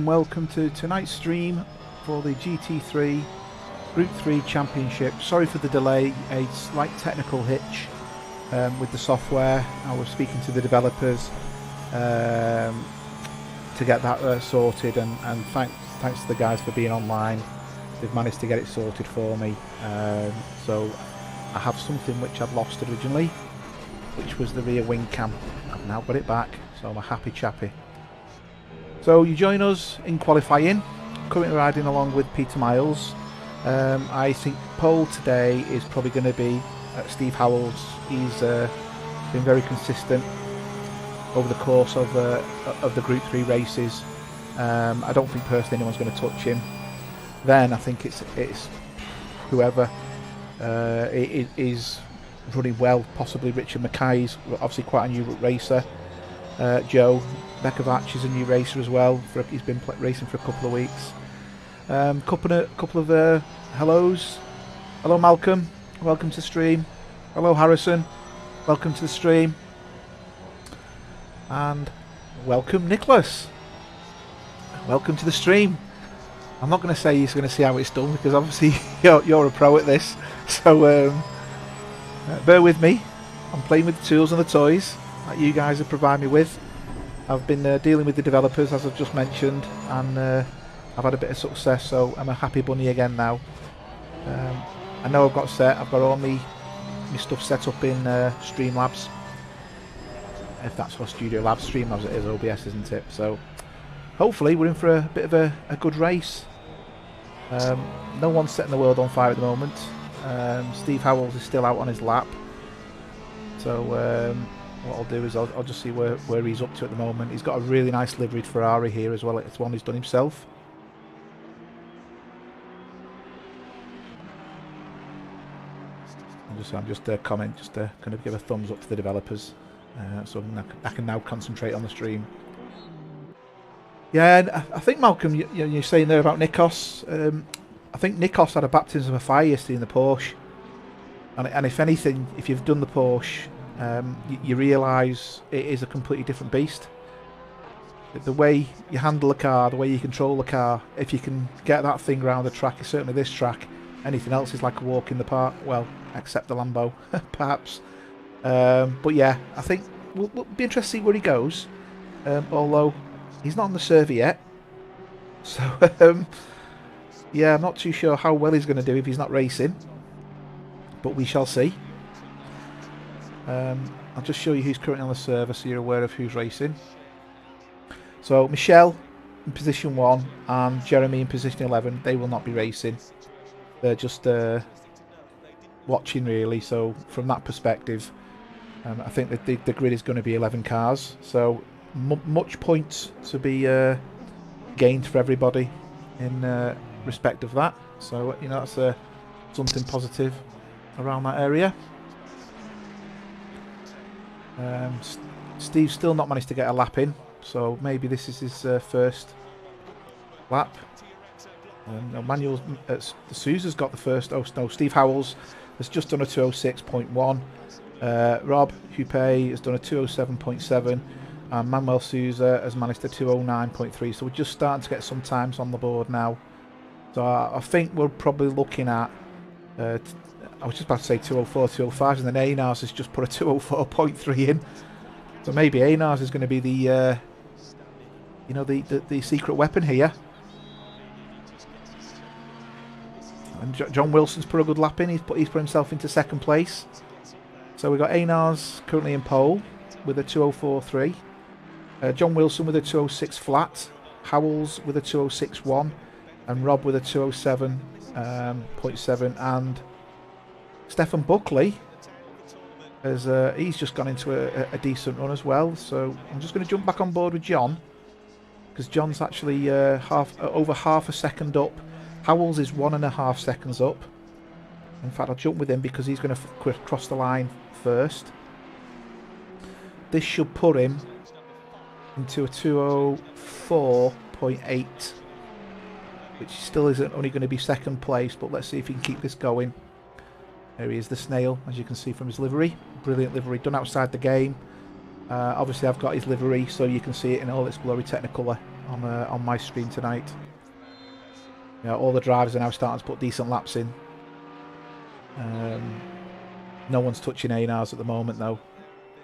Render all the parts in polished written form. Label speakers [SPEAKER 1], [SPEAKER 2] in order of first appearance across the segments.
[SPEAKER 1] and welcome to tonight's stream for the GT3 Group 3 Championship. Sorry for the delay, a slight technical hitch with the software. I was speaking to the developers to get that sorted, and thanks to the guys for being online. They've managed to get it sorted for me. So I have something which I'd lost originally, which was the rear wing cam. I've now got it back, so I'm a happy chappy. So you join us in qualifying, currently riding along with Peter Miles. I think pole today is probably going to be Steve Howells. He's been very consistent over the course of the Group 3 races. I don't think personally anyone's going to touch him. Then I think it's whoever is running well, possibly Richard Mackay's obviously quite a new racer. Joe Bekovac is a new racer as well. He's been racing for a couple of weeks. Couple of hellos. Hello Malcolm, welcome to the stream. Hello Harrison, welcome to the stream. And welcome Nicholas, welcome to the stream. I'm not going to say he's going to see how it's done because obviously you're a pro at this, so bear with me. I'm playing with the tools and the toys that you guys have provided me with. I've been dealing with the developers, as I've just mentioned, and I've had a bit of success, so I'm a happy bunny again now. I know I've got all my stuff set up in Streamlabs, if that's what Studio Labs. Streamlabs it is, OBS isn't it? So hopefully we're in for a bit of a good race. No one's setting the world on fire at the moment. Steve Howells is still out on his lap, so what I'll do is I'll just see where he's up to at the moment. He's got a really nice liveried Ferrari here as well. It's one he's done himself. I'm just kind of give a thumbs up to the developers, so I can now concentrate on the stream. Yeah, and I think Malcolm, you're saying there about Nikos. I think Nikos had a baptism of fire yesterday in the Porsche, and if anything, if you've done the Porsche, you realise it is a completely different beast. The way you handle the car, the way you control the car, if you can get that thing around the track, certainly this track, anything else is like a walk in the park. Well, except the Lambo, perhaps. But yeah, I think we'll be interested to see where he goes. Although he's not on the server yet, so yeah, I'm not too sure how well he's going to do if he's not racing. But we shall see. I'll just show you who's currently on the server so you're aware of who's racing. So Michelle in position 1 and Jeremy in position 11, they will not be racing. They're just watching really, so from that perspective I think that the grid is going to be 11 cars, so much points to be gained for everybody in respect of that, so you know, that's something positive around that area. Steve's still not managed to get a lap in, so maybe this is his first lap. Manuel Sousa's got the first. Oh no, Steve Howells has just done a 206.1. Rob Hupe has done a 207.7, and Manuel Sousa has managed a 209.3. So we're just starting to get some times on the board now. So I think we're probably looking at. I was just about to say 204, 205, and then E'Nars has just put a 204.3 in. So maybe E'Nars is going to be the the secret weapon here. And John Wilson's put a good lap in. He's put himself into second place. So we've got E'Nars currently in pole with a 204.3. John Wilson with a 206 flat. Howells with a 206.1. And Rob with a 207.7. And Stefan Buckley has he's just gone into a decent run as well. So I'm just going to jump back on board with John, because John's actually over half a second up. Howells is 1.5 seconds up. In fact, I'll jump with him because he's going to cross the line first. This should put him into a 204.8, which still isn't only going to be second place, but let's see if he can keep this going. There he is, the snail, as you can see from his livery. Brilliant livery, done outside the game. Obviously I've got his livery so you can see it in all its glory technicolor. on my stream tonight. You know, all the drivers are now starting to put decent laps in. No one's touching Einars at the moment though.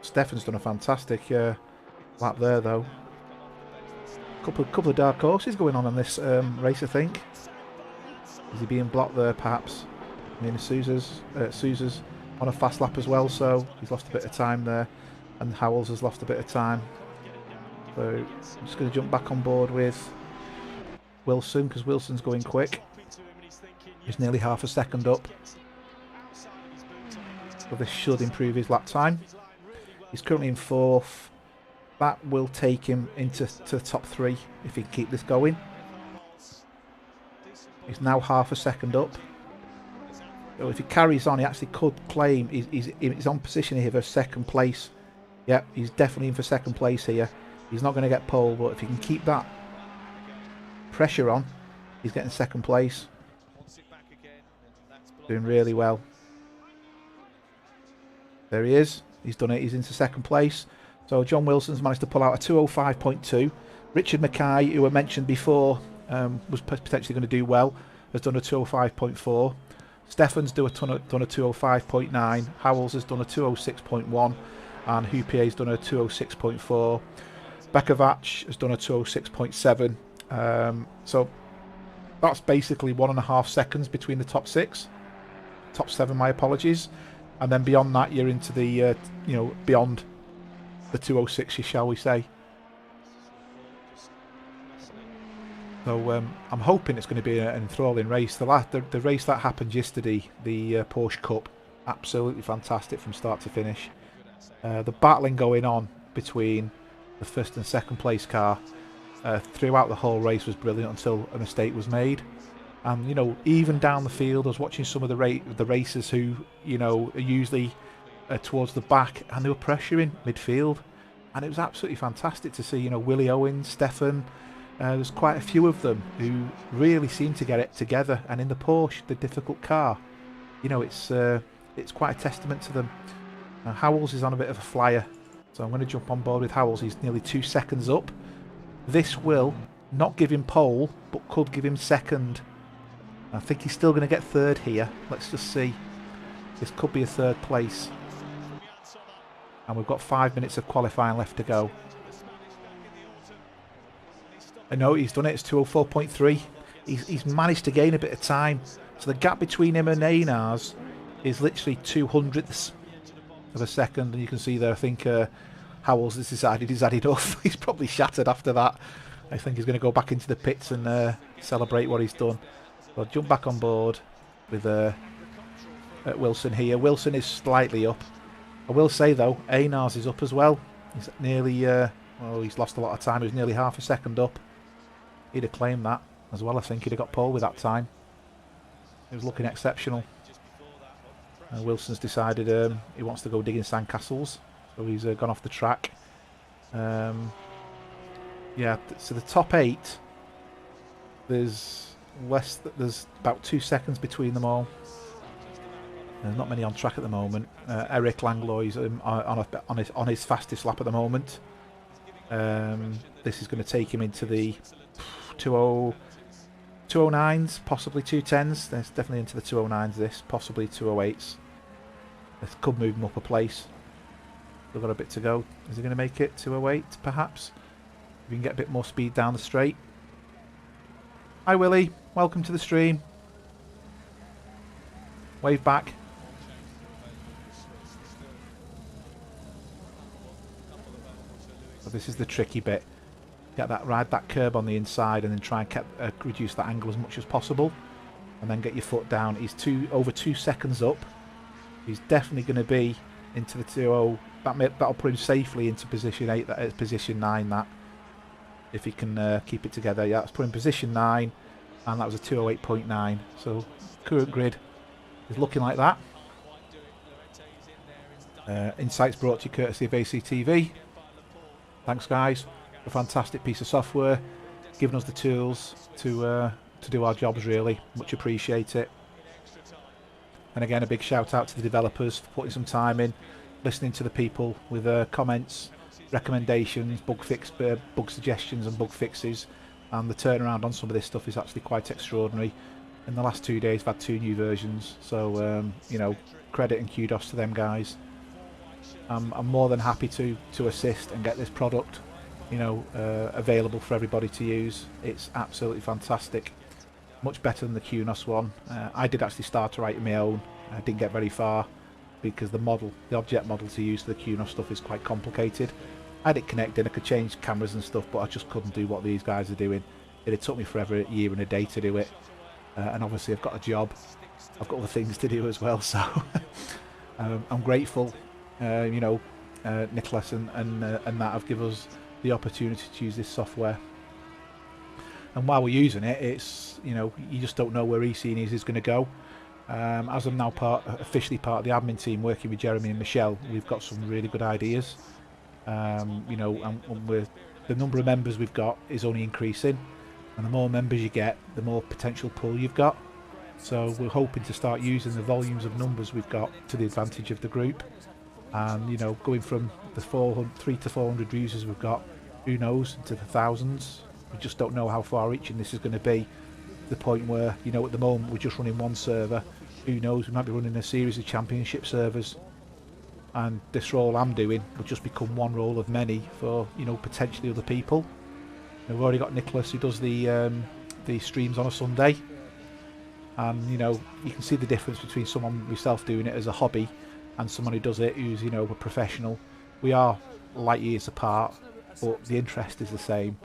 [SPEAKER 1] Stefan's done a fantastic lap there though. Couple of dark horses going on this race, I think. Is he being blocked there, perhaps? I mean, Sousa's on a fast lap as well, so he's lost a bit of time there, and Howells has lost a bit of time. So I'm just going to jump back on board with Wilson, because Wilson's going quick. He's nearly half a second up. So this should improve his lap time. He's currently in 4th. That will take him into the top 3 if he can keep this going. He's now half a second up. So if he carries on, he actually could claim he's on position here for 2nd place. Yep, he's definitely in for 2nd place here. He's not going to get pole, but if he can keep that pressure on, he's getting 2nd place. Doing really well. There he is. He's done it. He's into 2nd place. So John Wilson's managed to pull out a 2:05.2. Richard Mackay, who I mentioned before, was potentially going to do well, has done a 2:05.4. Stefan's done a 2:05.9. Howells has done a 2:06.1, and Houpier's done a 2:06.4. Bekovac has done a 2:06.7. So that's basically 1.5 seconds between the top 6, top 7. My apologies, and then beyond that, you're into the you know, beyond the 2:06, shall we say? So I'm hoping it's going to be an enthralling race. The race that happened yesterday, the Porsche Cup, absolutely fantastic from start to finish. The battling going on between the 1st and 2nd place car throughout the whole race was brilliant until a mistake was made. And you know, even down the field, I was watching some of the racers who, you know, are usually towards the back, and they were pressuring midfield, and it was absolutely fantastic to see. You know, Willie Owens, Stefan. There's quite a few of them who really seem to get it together, and in the Porsche, the difficult car, you know, it's quite a testament to them. Howells is on a bit of a flyer, so I'm going to jump on board with Howells. He's nearly 2 seconds up. This will not give him pole, but could give him 2nd. I think he's still going to get 3rd here. Let's just see. This could be a 3rd place. And we've got 5 minutes of qualifying left to go. I know he's done it. It's 2:04.3. He's managed to gain a bit of time. So the gap between him and Einars is literally 200ths of a second. And you can see there, I think Howells has decided he's had enough. He's probably shattered after that. I think he's going to go back into the pits and celebrate what he's done. So I'll jump back on board with Wilson here. Wilson is slightly up. I will say though, Einars is up as well. He's nearly, well, he's lost a lot of time. He was nearly half a second up. He'd have claimed that as well. I think he'd have got pole with that time. He was looking exceptional. Wilson's decided he wants to go digging sandcastles, so he's gone off the track. Yeah, so the top 8, there's about 2 seconds between them all. There's not many on track at the moment. Eric Langlois on his fastest lap at the moment. This is going to take him into the 209s, possibly 210s. There's definitely into the 209s. This possibly 208s. This could move him up a place. We've got a bit to go. Is he going to make it 208? Perhaps. If we can get a bit more speed down the straight. Hi Willie, welcome to the stream. Wave back. So this is the tricky bit. Get that, ride that curb on the inside and then try and reduce that angle as much as possible, and then get your foot down. He's over 2 seconds up. He's definitely going to be into the 2.0. That'll put him safely into position 8. That is position 9. That, if he can keep it together. Yeah, that's put him in position 9, and that was a 2:08.9. So current grid is looking like that. Insights brought to you courtesy of ACTV. Thanks guys. A fantastic piece of software, giving us the tools to do our jobs. Really much appreciate it. And again, a big shout out to the developers for putting some time in, listening to the people with comments, recommendations, bug suggestions and bug fixes, and the turnaround on some of this stuff is actually quite extraordinary. In the last 2 days I've had 2 new versions, so you know, credit and kudos to them guys. I'm more than happy to assist and get this product, you know, available for everybody to use. It's absolutely fantastic, much better than the QNOS one. I did actually start to write my own. I didn't get very far because the object model to use for the QNOS stuff is quite complicated. I had it connected, I could change cameras and stuff, but I just couldn't do what these guys are doing. It had took me forever, a year and a day to do it, and obviously I've got a job, I've got other things to do as well, so I'm grateful, you know, Nicholas and that have given us the opportunity to use this software. And while we're using it, it's, you know, you just don't know where eSeniors is going to go. As I'm now officially part of the admin team working with Jeremy and Michelle, we've got some really good ideas. You know, and the number of members we've got is only increasing, and the more members you get, the more potential pull you've got. So we're hoping to start using the volumes of numbers we've got to the advantage of the group, and you know, going from the 300 to 400 users we've got, who knows, into the thousands. We just don't know how far reaching this is going to be, to the point where, you know, at the moment we're just running one server. Who knows, we might be running a series of championship servers, and this role I'm doing will just become one role of many for, you know, potentially other people. And we've already got Nicholas who does the streams on a Sunday, and you know, you can see the difference between someone myself doing it as a hobby and someone who does it who's, you know, a professional. We are light years apart, but the interest is the same.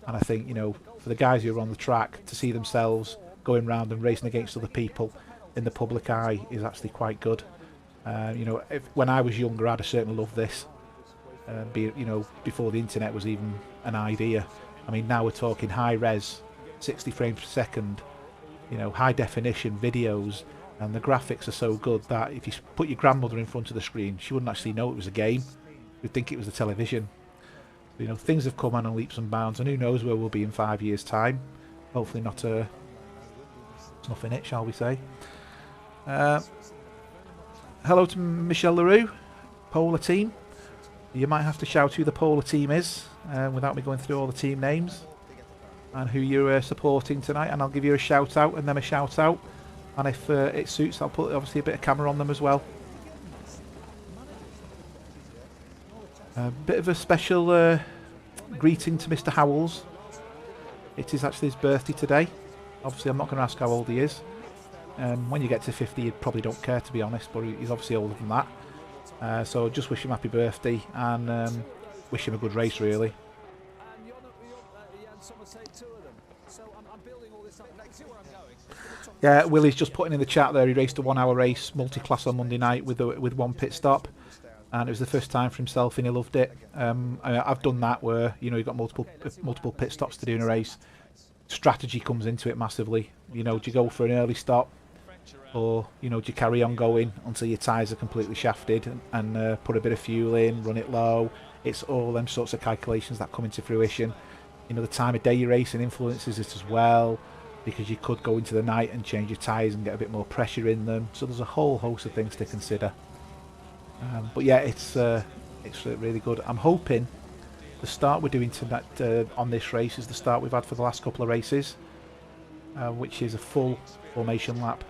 [SPEAKER 1] And I think, you know, for the guys who are on the track, to see themselves going round and racing against other people in the public eye is actually quite good. You know, when I was younger, I'd have certainly loved this. You know, before the internet was even an idea. I mean, now we're talking high res, 60 frames per second, you know, high definition videos, and the graphics are so good that if you put your grandmother in front of the screen, she wouldn't actually know it was a game. You'd think it was the television. You know, things have come on leaps and bounds, and who knows where we'll be in 5 years' time. Hopefully not there's nothing in it, shall we say. Hello to Michelle LaRue, Polar team. You might have to shout who the Polar team is without me going through all the team names and who you're supporting tonight, and I'll give you a shout out and then a shout out, and if it suits, I'll put obviously a bit of camera on them as well. A bit of a special greeting to Mr. Howells. It is actually his birthday today. Obviously I'm not going to ask how old he is. When you get to 50 you probably don't care, to be honest, but he's obviously older than that. So just wish him happy birthday, and wish him a good race really. Yeah, Willie's just putting in the chat there, he raced a 1 hour race, multi-class on Monday night with one pit stop. And it was the first time for himself and he loved it. I've done that where, you know, you've got multiple pit stops to do in a race. Strategy comes into it massively. You know, do you go for an early stop, or, you know, do you carry on going until your tyres are completely shafted and put a bit of fuel in, run it low? It's all them sorts of calculations that come into fruition. You know, the time of day you're racing influences it as well, because you could go into the night and change your tyres and get a bit more pressure in them. So there's a whole host of things to consider. But yeah, it's really good. I'm hoping the start we're doing tonight on this race is the start we've had for the last couple of races, which is a full formation lap.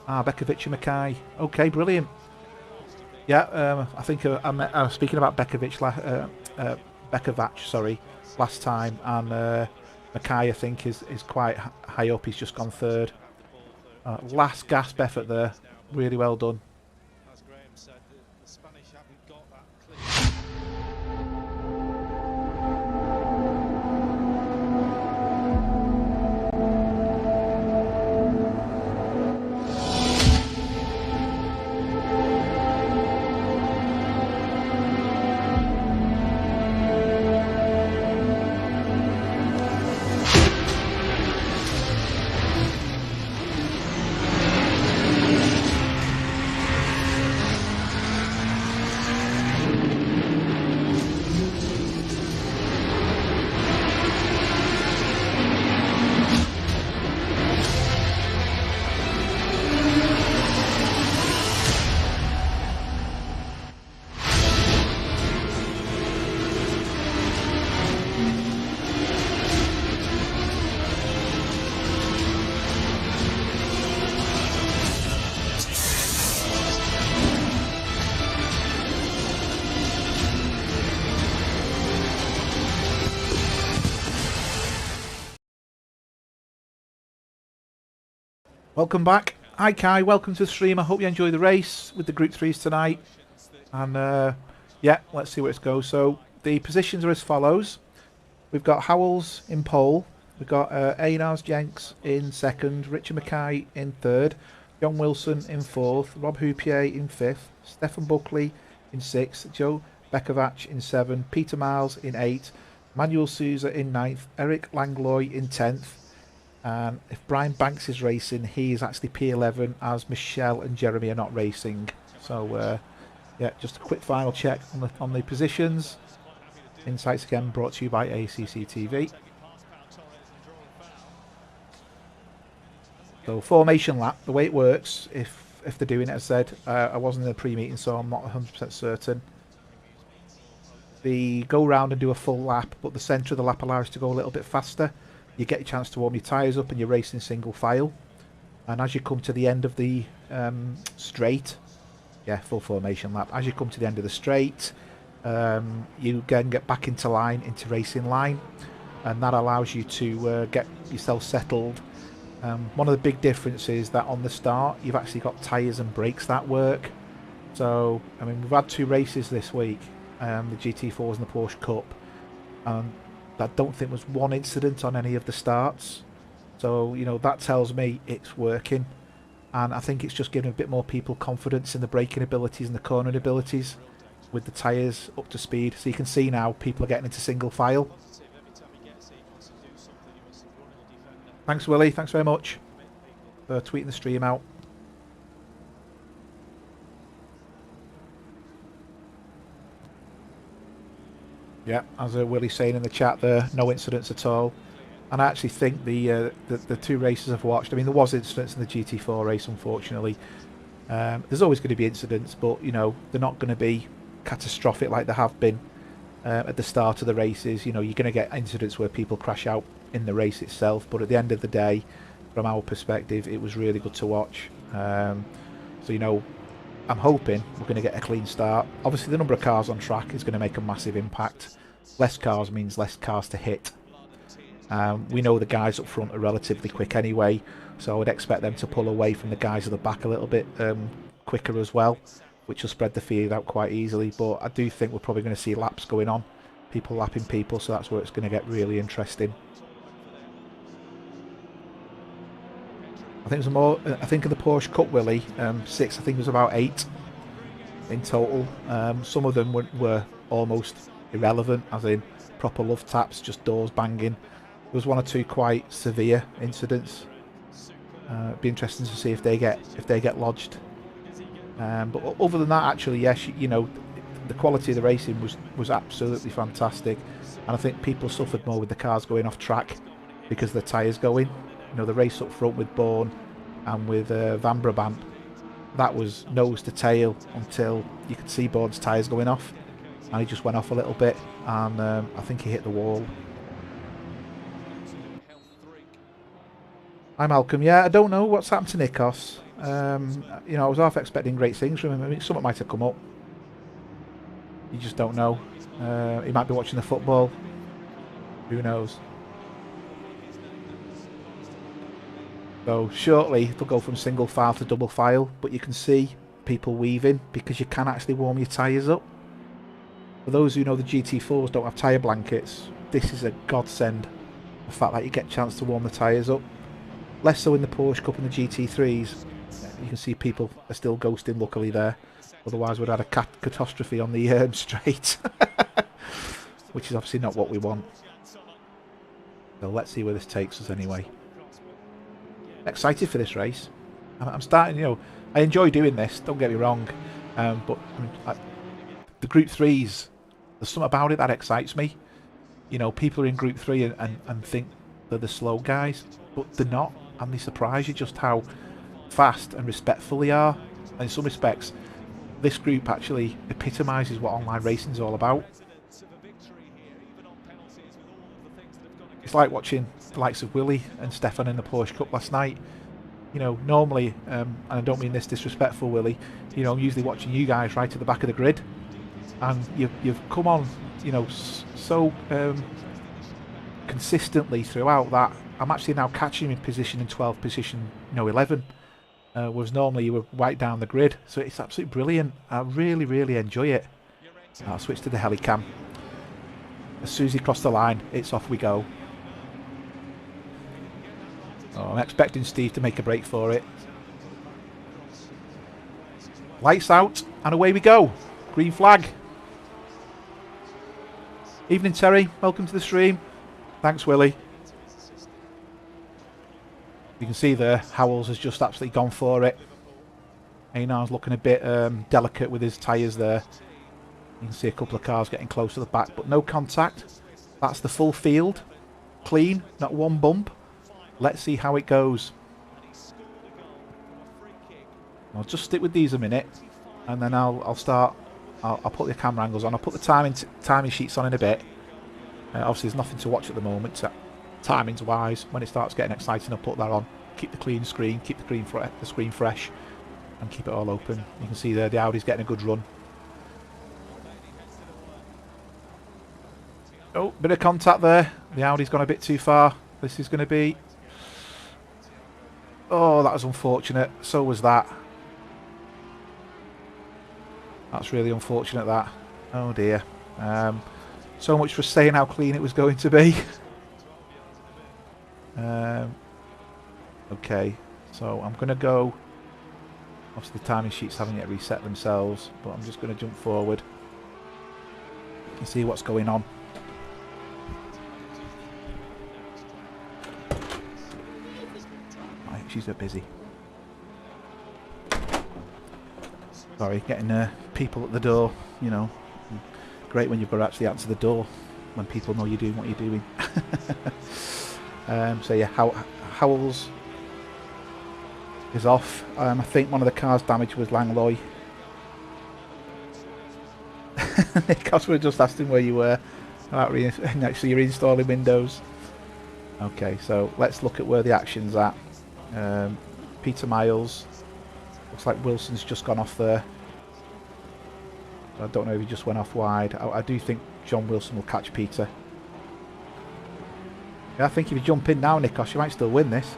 [SPEAKER 1] Bekovic and Mackay. Okay, brilliant. Yeah, I think I was speaking about Bekovic, sorry, last time, and Mackay I think is quite high up. He's just gone third. Last gasp effort there. Really well done. Welcome back. Hi Kai, welcome to the stream. I hope you enjoy the race with the Group 3s tonight. And yeah, let's see where it goes. So the positions are as follows. We've got Howells in pole. We've got Einars Jenks in second. Richard Mackay in third. John Wilson in fourth. Rob Houpier in fifth. Stefan Buckley in sixth. Joe Bekovac in seventh. Peter Miles in eighth. Manuel Souza in ninth. Eric Langlois in 10th. And if Brian Banks is racing, he is actually P11, as Michelle and Jeremy are not racing. So yeah, just a quick final check on the positions. Insights again brought to you by ACC TV. So formation lap, the way it works, if they're doing it, as I said, I wasn't in the pre-meeting, so I'm not 100% certain. They go round and do a full lap, but the centre of the lap allows to go a little bit faster. You get your chance to warm your tyres up and you're racing single file. And as you come to the end of the straight, yeah, full formation lap. As you come to the end of the straight, you again get back into line, into racing line. And that allows you to get yourself settled. One of the big differences is that on the start, you've actually got tyres and brakes that work. So, I mean, we've had 2 races this week, the GT4s and the Porsche Cup. I don't think was one incident on any of the starts. So, you know, that tells me it's working. And I think it's just giving a bit more people confidence in the braking abilities and the cornering abilities with the tyres up to speed. So you can see now people are getting into single file. Thanks, Willie. Thanks very much for tweeting the stream out. Yeah, as Willie's saying in the chat there, no incidents at all. And I actually think the 2 races I've watched, I mean, there was incidents in the GT4 race, unfortunately. There's always going to be incidents, but, you know, they're not going to be catastrophic like there have been at the start of the races. You know, you're going to get incidents where people crash out in the race itself, but at the end of the day, from our perspective, it was really good to watch. So, you know, I'm hoping we're going to get a clean start. Obviously, the number of cars on track is going to make a massive impact. Less cars means less cars to hit. We know the guys up front are relatively quick anyway, so I would expect them to pull away from the guys at the back a little bit quicker as well, which will spread the field out quite easily. But I do think we're probably going to see laps going on, people lapping people, so that's where it's going to get really interesting. I think there's more. I think in the Porsche Cup, Willie, 6. I think it was about 8 in total. Some of them were almost irrelevant, as in proper love taps, just doors banging. There was 1 or 2 quite severe incidents. It'd be interesting to see if they get lodged. But other than that, actually, yes, you know, the quality of the racing was absolutely fantastic, and I think people suffered more with the cars going off track because the tyres going. You know, the race up front with Bourne and with Van Brabant, that was nose to tail until you could see Bourne's tyres going off, and he just went off a little bit, and I think he hit the wall. Hi Malcolm. Yeah, I don't know what's happened to Nikos. You know, I was half expecting great things from him. I mean, something might have come up. You just don't know. He might be watching the football. Who knows? So shortly they'll go from single file to double file, but you can see people weaving because you can actually warm your tyres up. For those who know the GT4s don't have tyre blankets, this is a godsend. The fact that you get a chance to warm the tyres up. Less so in the Porsche Cup and the GT3s. You can see people are still ghosting, luckily, there. Otherwise we'd have had a catastrophe on the straight. Which is obviously not what we want. So let's see where this takes us anyway. Excited for this race. I'm starting, you know, I enjoy doing this, don't get me wrong, but I mean, the Group 3s, there's something about it that excites me. You know, people are in Group 3 and think they're the slow guys, but they're not, and they surprise you just how fast and respectful they are. And in some respects, this group actually epitomises what online racing is all about. It's like watching the likes of Willie and Stefan in the Porsche Cup last night. You know, normally, and I don't mean this disrespectful, Willie, you know, I'm usually watching you guys right at the back of the grid, and you've come on, you know, so consistently throughout that I'm actually now catching him in position in 12, position 11. Whereas normally you were right down the grid. So it's absolutely brilliant. I really, really enjoy it. I'll switch to the helicam. As soon as he crossed the line, it's off we go. Oh, I'm expecting Steve to make a break for it. Lights out, and away we go. Green flag. Evening, Terry. Welcome to the stream. Thanks, Willie. You can see there, Howells has just absolutely gone for it. Einar's looking a bit delicate with his tyres there. You can see a couple of cars getting close to the back, but no contact. That's the full field. Clean, not one bump. Let's see how it goes. I'll just stick with these a minute, and then I'll start. I'll put the camera angles on. I'll put the timing sheets on in a bit. Obviously, there's nothing to watch at the moment, timings wise. When it starts getting exciting, I'll put that on. Keep the clean screen, keep the screen fresh, and keep it all open. You can see there the Audi's getting a good run. Oh, bit of contact there. The Audi's gone a bit too far. This is going to be... Oh, that was unfortunate. So was that. That's really unfortunate, that. Oh dear. So much for saying how clean it was going to be. Okay, so I'm going to go... Obviously the timing sheets haven't yet reset themselves, but I'm just going to jump forward and see what's going on. Right, she's a bit busy. Sorry, getting people at the door, you know. Great when you've got to actually answer the door when people know you're doing what you're doing. So yeah, Howells is off. I think one of the cars damaged was Langlois. Because we were just asking where you were. Actually, you're installing Windows. Okay, so let's look at where the action's at. Peter Miles. Looks like Wilson's just gone off there. I don't know if he just went off wide. I do think John Wilson will catch Peter. Yeah, I think if you jump in now, Nikos, you might still win this.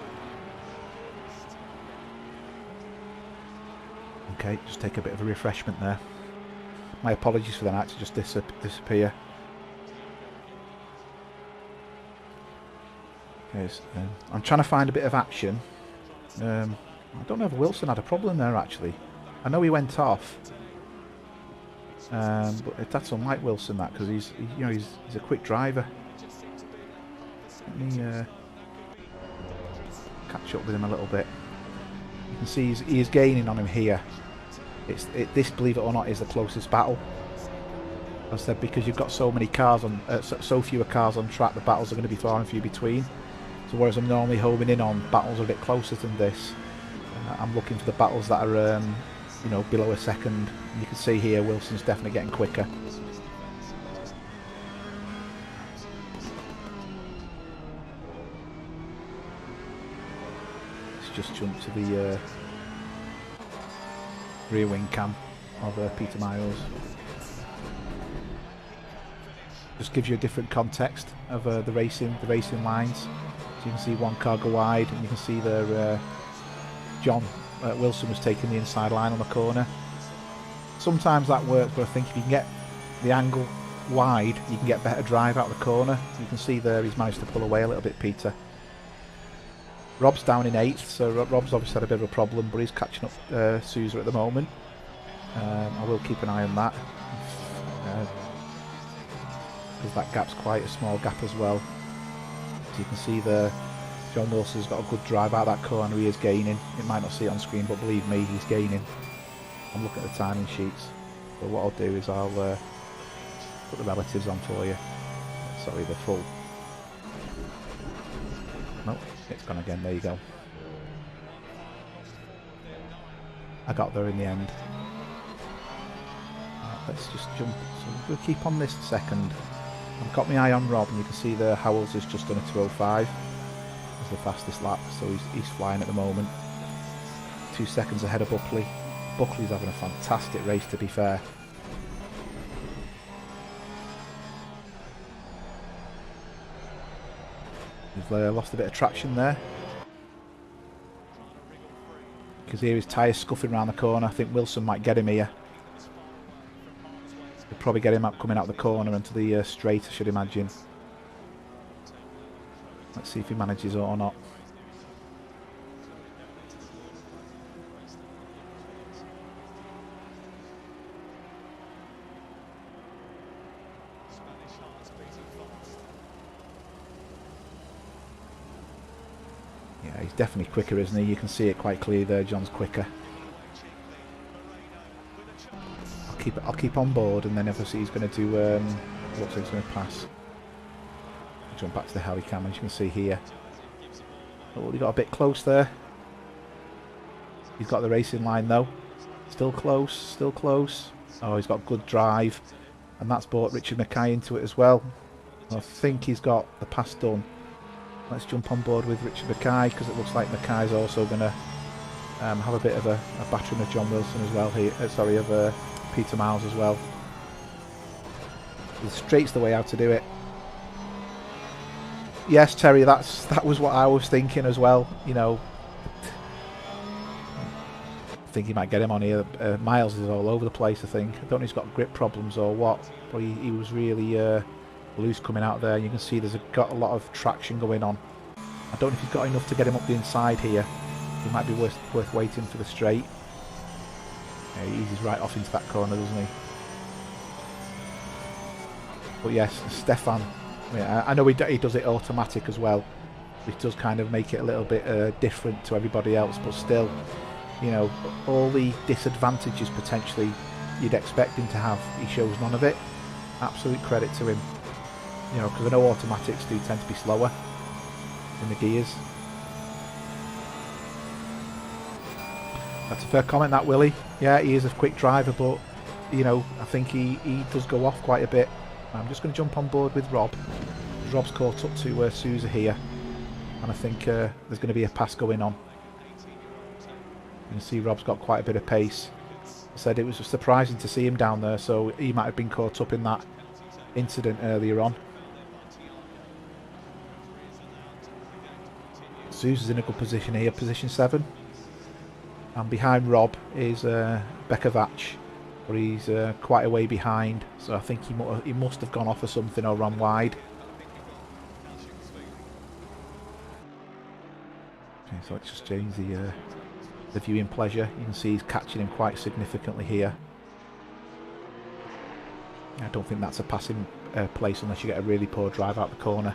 [SPEAKER 1] Okay, just take a bit of a refreshment there. My apologies for that to just disappear. Okay, so, I'm trying to find a bit of action. I don't know if Wilson had a problem there actually. I know he went off. But that's unlike Wilson, that, because he's a quick driver. Let me catch up with him a little bit. You can see he is gaining on him here. This, believe it or not, is the closest battle. As I said, because you've got so many cars on, so fewer cars on track, the battles are going to be far and few between. So whereas I'm normally homing in on battles a bit closer than this, I'm looking for the battles that are below a second. You can see here Wilson's definitely getting quicker. Let's just jump to the rear wing cam of Peter Miles. Just gives you a different context of the racing lines. So you can see one car go wide, and you can see there John Wilson was taking the inside line on the corner. Sometimes that works, but I think if you can get the angle wide, you can get better drive out of the corner. You can see there he's managed to pull away a little bit, Peter. Rob's down in 8th, so Rob's obviously had a bit of a problem, but he's catching up Sousa at the moment. I will keep an eye on that, because that gap's quite a small gap as well. So you can see there John Wilson's got a good drive out of that corner. He is gaining. It might not see it on screen, but believe me, he's gaining. I'm looking at the timing sheets. But what I'll do is I'll put the relatives on for you. Sorry, they're full. Nope, it's gone again. There you go. I got there in the end. Right, let's just jump. So we'll keep on this a second. I've got my eye on Rob, and you can see there Howells has just done a 2:05. The fastest lap, so he's flying at the moment. 2 seconds ahead of Buckley. Buckley's having a fantastic race, to be fair. He's lost a bit of traction there. Because here his tyres scuffing around the corner. I think Wilson might get him here. He'll probably get him up coming out the corner into the straight, I should imagine. Let's see if he manages it or not. Yeah, he's definitely quicker, isn't he? You can see it quite clearly there. John's quicker. I'll keep on board, and then if I see he's going to do, looks like he's going to pass. Jump back to the heli cam, as you can see here. Oh, he got a bit close there. He's got the racing line though. Still close, still close. Oh, he's got good drive, and that's brought Richard Mackay into it as well. I think he's got the pass done. Let's jump on board with Richard Mackay, because it looks like Mackay's also going to have a bit of a battering of John Wilson as well here. Sorry, of Peter Miles as well. The straight's the way out to do it. Yes, Terry, that was what I was thinking as well. You know, I think he might get him on here. Miles is all over the place, I think. I don't know if he's got grip problems or what, but he was really loose coming out there. You can see there's got a lot of traction going on. I don't know if he's got enough to get him up the inside here. He might be worth waiting for the straight. Yeah, he eases right off into that corner, doesn't he? But yes, Stefan. Yeah, I know he does it automatic as well, which does kind of make it a little bit different to everybody else, but still, you know, all the disadvantages potentially you'd expect him to have, he shows none of it. Absolute credit to him, you know, because I know automatics do tend to be slower in the gears. That's a fair comment, that, Willie. Yeah, he is a quick driver, but, you know, I think he does go off quite a bit. I'm just going to jump on board with Rob. Rob's caught up to Suzuka here, and I think there's going to be a pass going on. You can see Rob's got quite a bit of pace. I said it was surprising to see him down there, so he might have been caught up in that incident earlier on. Suzuka's in a good position here, position 7. And behind Rob is Bekovac, but he's quite a way behind, so I think he must have gone off or something or run wide. Okay, so let's just change the viewing pleasure. You can see he's catching him quite significantly here. I don't think that's a passing place unless you get a really poor drive out the corner.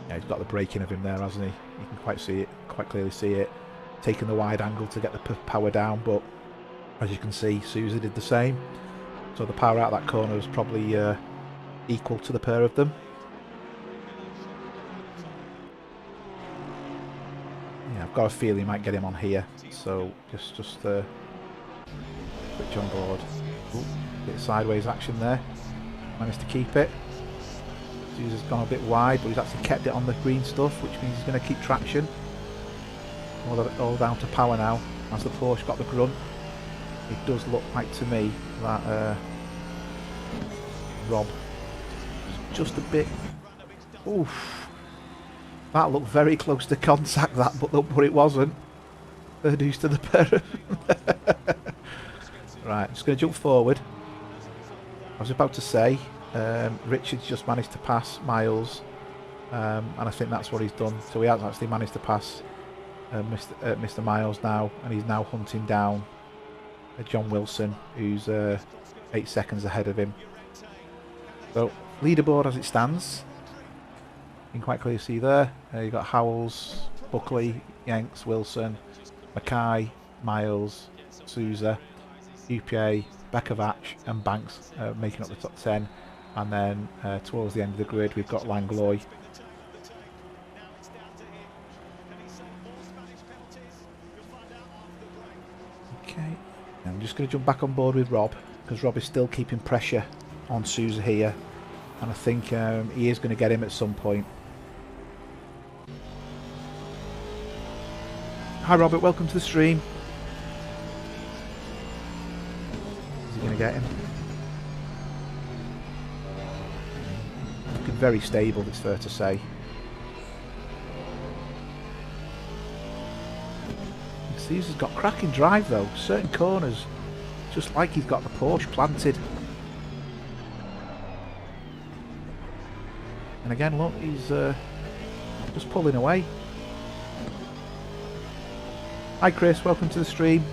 [SPEAKER 1] Yeah, he's got the braking of him there, hasn't he? You can quite clearly see it. Taking the wide angle to get the power down, but as you can see, Suzuka did the same. So the power out of that corner was probably equal to the pair of them. Yeah, I've got a feeling he might get him on here. So just switch on board. Ooh, bit of sideways action there. Managed to keep it. Suzuka's gone a bit wide, but he's actually kept it on the green stuff, which means he's going to keep traction. All down to power now. As the Porsche got the grunt, it does look like to me that Rob is just a bit. Oof! That looked very close to contact, that, but it wasn't. Third news to the pair. Right, I'm just going to jump forward. I was about to say, Richard's just managed to pass Miles, and I think that's what he's done. So he has actually managed to pass Mr. Miles now, and he's now hunting down John Wilson, who's 8 seconds ahead of him. So leaderboard as it stands, you can quite clearly see there. You've got Howells, Buckley, Yanks, Wilson, Mackay, Miles, Souza, UPA, Bekovac and Banks making up the top 10, and then towards the end of the grid we've got Langlois. Okay, I'm just going to jump back on board with Rob, because Rob is still keeping pressure on Souza here, and I think he is going to get him at some point. Hi Robert, welcome to the stream. Is he going to get him? very stable, it's fair to say. Sousa's got cracking drive though, certain corners, just like he's got the Porsche planted. And again, look, he's just pulling away. Hi Chris, welcome to the stream.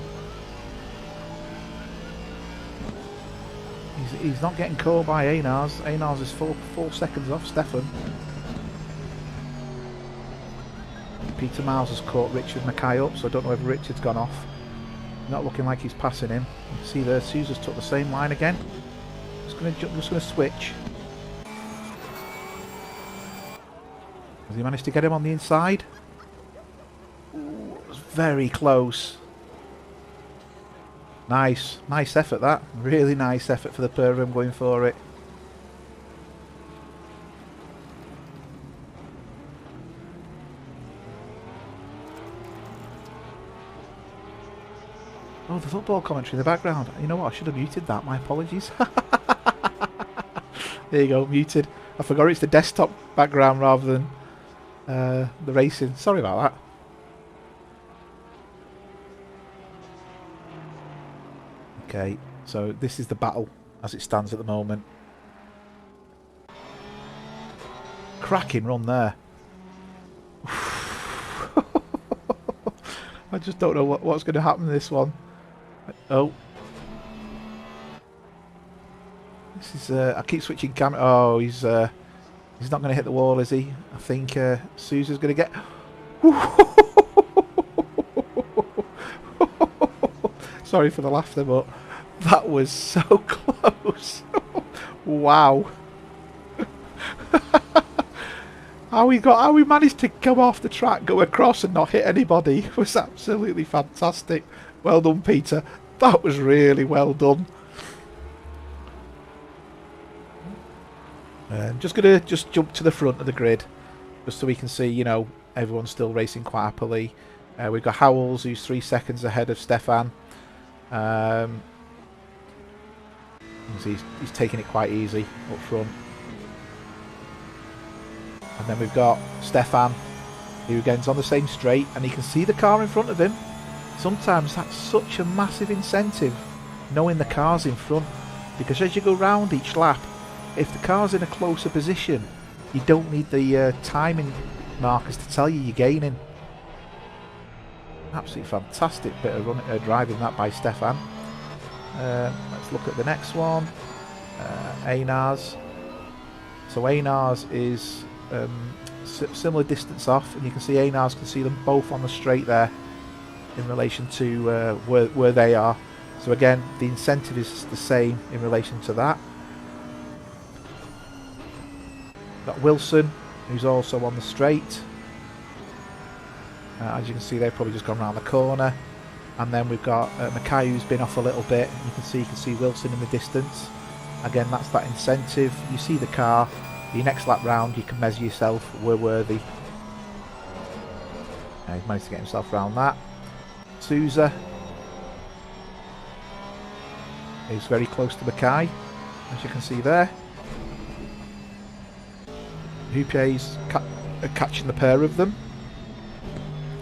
[SPEAKER 1] He's not getting caught by ESeniors. ESeniors is 4 seconds off Stefan. Peter Miles has caught Richard Mackay up, so I don't know whether Richard's gone off. Not looking like he's passing him. You can see there, Sousa's took the same line again. Just going to switch. Has he managed to get him on the inside? Ooh, it was very close. Nice effort that. Really nice effort for the pair of them going for it. Oh, the football commentary in the background. You know what? I should have muted that. My apologies. There you go, muted. I forgot it's the desktop background rather than the racing. Sorry about that. Okay, so this is the battle as it stands at the moment. Cracking run there. I just don't know what's going to happen in this one. Oh. This is, I keep switching camera. Oh, he's not going to hit the wall, is he? I think Sousa's going to get... Sorry for the laughter, but that was so close. Wow. How we managed to come off the track, go across and not hit anybody was absolutely fantastic. Well done, Peter. That was really well done. Just gonna jump to the front of the grid, just so we can see, you know, everyone's still racing quite happily. We've got Howells, who's 3 seconds ahead of Stefan. He's taking it quite easy up front. And then we've got Stefan, who again's on the same straight, and he can see the car in front of him. Sometimes that's such a massive incentive, knowing the car's in front, because as you go round each lap, if the car's in a closer position, you don't need the timing markers to tell you you're gaining. Absolutely fantastic bit of driving that by Stefan. Let's look at the next one. ESeniors. So ESeniors is similar distance off, and you can see ESeniors can see them both on the straight there in relation to where they are. So again, the incentive is the same in relation to that. Got Wilson, who's also on the straight. As you can see, they've probably just gone around the corner. And then we've got Mackay, who's been off a little bit. You can see Wilson in the distance. Again, that's that incentive. You see the car. Your next lap round, you can measure yourself. We're worthy. He's managed to get himself around that. Sousa is very close to Mackay, as you can see there. Houpier's catching the pair of them.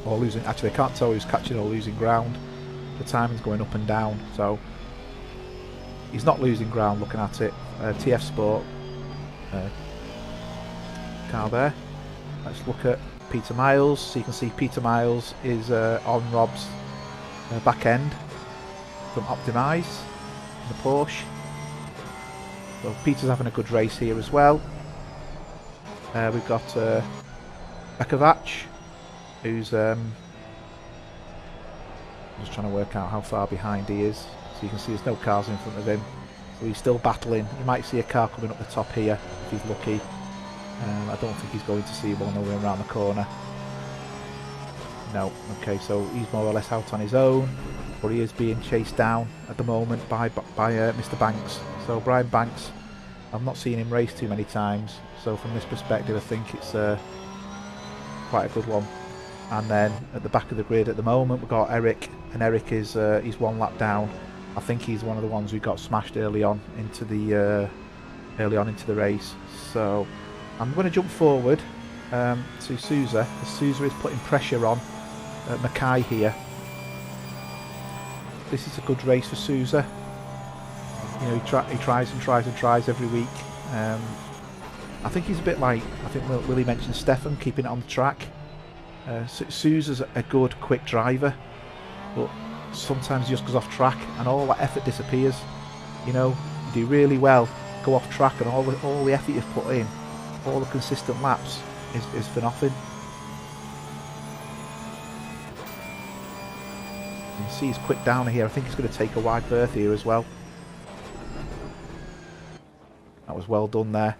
[SPEAKER 1] Or losing, actually I can't tell who's catching or losing ground. The timing's going up and down, so he's not losing ground looking at it. TF Sport car there. Let's look at Peter Miles. So you can see Peter Miles is on Rob's back end from Optimise, the Porsche. So Peter's having a good race here as well. We've got Bekovac, who's just trying to work out how far behind he is. So you can see there's no cars in front of him, so he's still battling. You might see a car coming up the top here if he's lucky. I don't think he's going to see one over around the corner. No. Okay, so he's more or less out on his own, but he is being chased down at the moment by Mr. Banks. So Brian Banks, I've not seen him race too many times, so from this perspective I think it's quite a good one. And then at the back of the grid at the moment we've got Eric, and Eric is he's 1 lap down. I think he's one of the ones who got smashed early on into the race. So I'm going to jump forward to Sousa, as Sousa is putting pressure on Mackay here. This is a good race for Sousa. You know, he tries and tries and tries every week. I think he's a bit like, I think Willie mentioned Stefan, keeping it on the track. Sousa's a good, quick driver, but sometimes he just goes off track and all that effort disappears. You know, you do really well, go off track, and all the effort you've put in, all the consistent laps is for nothing. You can see he's quick down here. I think he's going to take a wide berth here as well. That was well done there.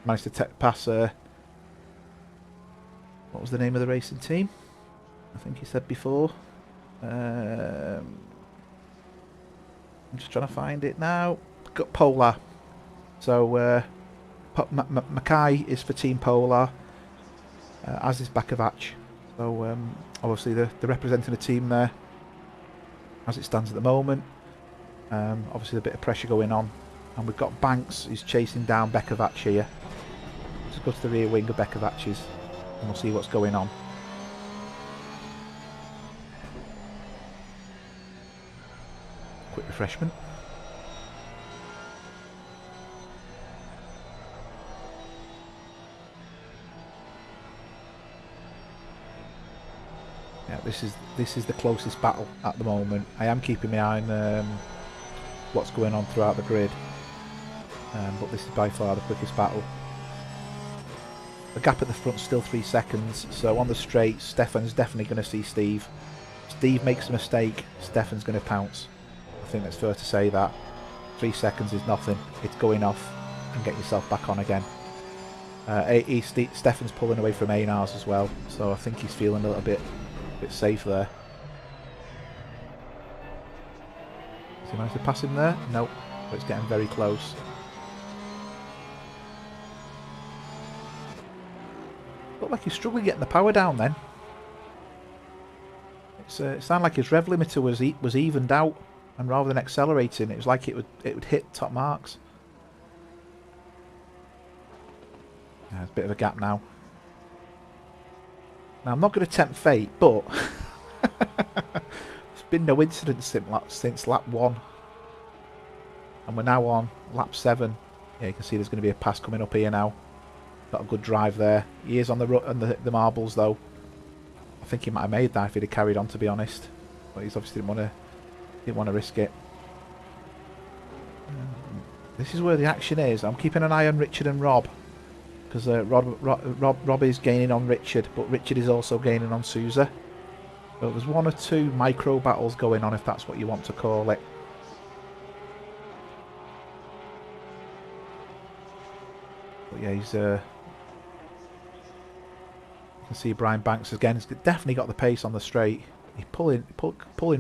[SPEAKER 1] Managed to pass what was the name of the racing team? I think he said before. I'm just trying to find it now. Got Polar. So Mackay is for Team Polar, as is Bakovac. So obviously they're representing a team there as it stands at the moment. Obviously a bit of pressure going on, and we've got Banks who's chasing down Bakovac here. Let's go to the rear wing of Bakovac's and we'll see what's going on. Quick refreshment. Yeah, this is the closest battle at the moment. I am keeping my eye on what's going on throughout the grid, but this is by far the quickest battle. The gap at the front still 3 seconds, so on the straight, Stefan's definitely going to see Steve. Steve makes a mistake, Stefan's going to pounce. I think that's fair to say that. 3 seconds is nothing. It's going off and get yourself back on again. Stefan's pulling away from Einars as well, so I think he's feeling a little bit safe there. Has he managed to pass him there? Nope, but it's getting very close. Looked like he's struggling getting the power down then. It sounded like his rev limiter was evened out, and rather than accelerating, it was like it would hit top marks. Yeah, there's a bit of a gap now. Now I'm not going to tempt fate, but there's been no incidents since lap 1, and we're now on lap 7. Yeah, you can see there's going to be a pass coming up here now. Got a good drive there. He is on the marbles though. I think he might have made that if he'd have carried on, to be honest. But he's obviously didn't want to risk it. This is where the action is. I'm keeping an eye on Richard and Rob, because Rob is gaining on Richard, but Richard is also gaining on Sousa. So there's 1 or 2 micro battles going on, if that's what you want to call it. But yeah, he's you can see Brian Banks again. He's definitely got the pace on the straight. He's pulling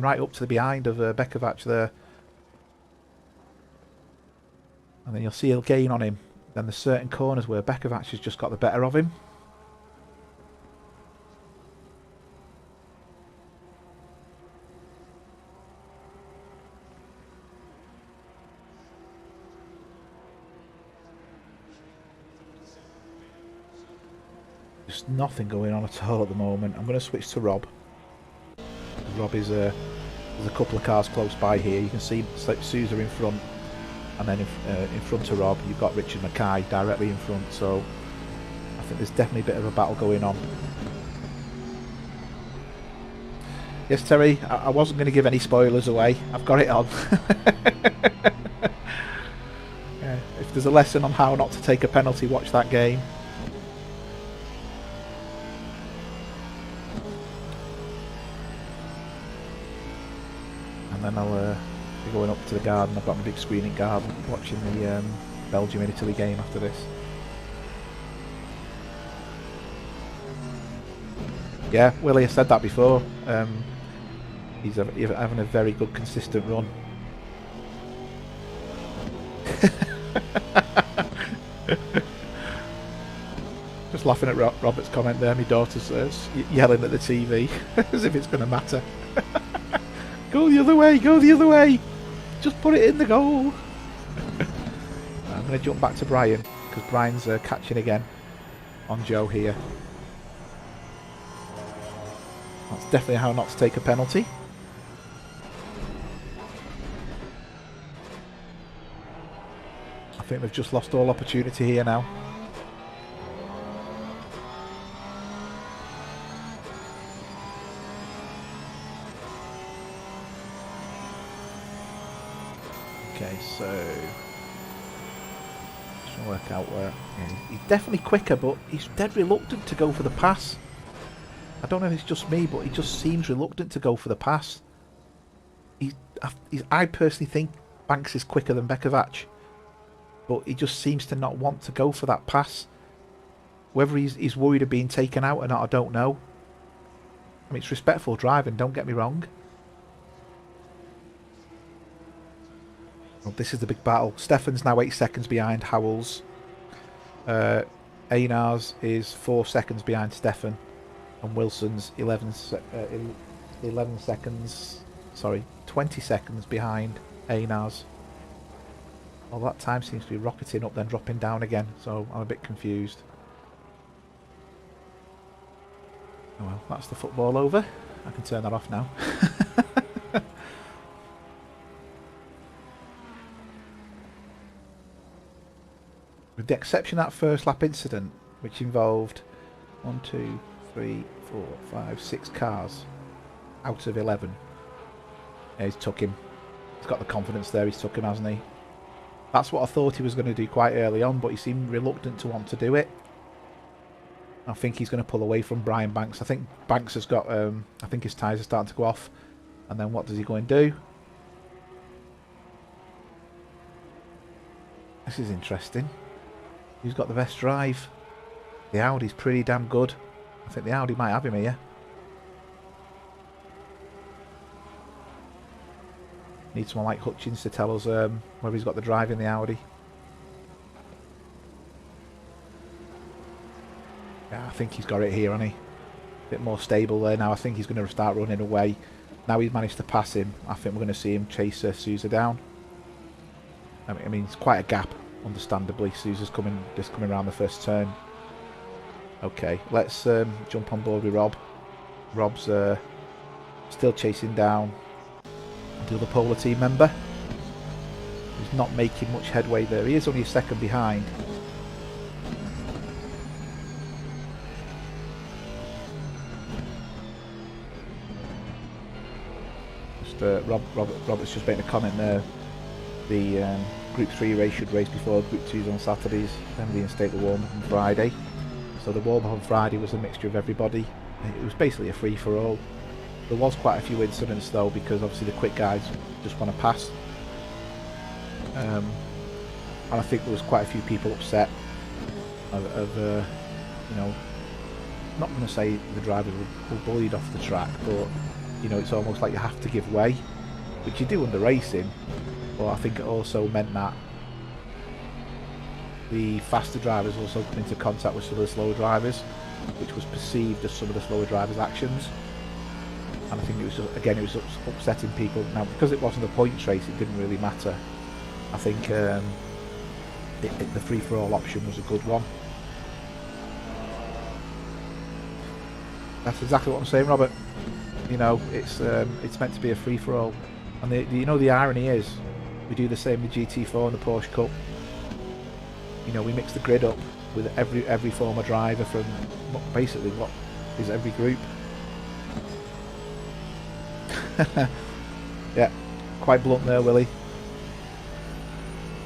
[SPEAKER 1] right up to the behind of Bakovac there. And then you'll see he'll gain on him. Then there's certain corners where Bakovac has just got the better of him. There's nothing going on at all at the moment. I'm going to switch to Rob. Rob is there's a couple of cars close by here. You can see Sousa in front, and then in front of Rob you've got Richard Mackay directly in front. So I think there's definitely a bit of a battle going on. Yes, Terry, I wasn't going to give any spoilers away. I've got it on. Yeah, if there's a lesson on how not to take a penalty, watch that game. And then I'll be going up to the garden. I've got my big screening garden, watching the Belgium and Italy game after this. Yeah, Willie has said that before. He's having a very good, consistent run. Just laughing at Robert's comment there. My daughter's yelling at the TV as if it's going to matter. Go the other way, go the other way. Just put it in the goal. I'm going to jump back to Brian, because Brian's catching again. on Joe here. That's definitely how not to take a penalty. I think they've just lost all opportunity here now. Okay, so just trying to work out where he's definitely quicker, but he's dead reluctant to go for the pass. I don't know if it's just me, but he just seems reluctant to go for the pass. I personally think Banks is quicker than Bekovac, but he just seems to not want to go for that pass. Whether he's worried of being taken out or not, I don't know. I mean, it's respectful driving, don't get me wrong. Well, this is the big battle. Stefan's now 8 seconds behind Howells. Einars is 4 seconds behind Stefan. And Wilson's 20 seconds behind Einars. Well, that time seems to be rocketing up then dropping down again, so I'm a bit confused. Oh well, that's the football over. I can turn that off now. With the exception of that first lap incident, which involved 1, 2, 3, 4, 5, 6 cars out of 11. Yeah, he's took him. He's got the confidence there, he's took him, hasn't he? That's what I thought he was going to do quite early on, but he seemed reluctant to want to do it. I think he's going to pull away from Brian Banks. I think Banks has got, I think his tyres are starting to go off. And then what does he go and do? This is interesting. Who's got the best drive? The Audi's pretty damn good. I think the Audi might have him here. Need someone like Hutchins to tell us whether he's got the drive in the Audi. Yeah, I think he's got it here, hasn't he? A bit more stable there now. I think he's going to start running away. Now he's managed to pass him. I think we're going to see him chase Sousa down. I mean, it's quite a gap, understandably. Sousa's just coming around the first turn. Okay, let's jump on board with Rob. Rob's still chasing down the other Polar team member. He's not making much headway there. He is only a second behind. Robert's just making a comment there. The Group 3 race should race before Group 2s on Saturdays, then reinstate the warm-up on Friday. So the warm-up on Friday was a mixture of everybody. It was basically a free-for-all. There was quite a few incidents though, because obviously the quick guys just want to pass. And I think there was quite a few people upset of you know, not going to say the drivers were bullied off the track, but you know, it's almost like you have to give way, which you do under racing. But I think it also meant that the faster drivers also come into contact with some of the slower drivers, which was perceived as some of the slower drivers' actions. And I think it was just, again, it was upsetting people. Now, because it wasn't a points race, it didn't really matter. I think the free-for-all option was a good one. That's exactly what I'm saying, Robert. You know, it's meant to be a free-for-all, and you know, the irony is we do the same with GT4 and the Porsche Cup. You know, we mix the grid up with every former driver from basically what is every group. Yeah, quite blunt there, Willie.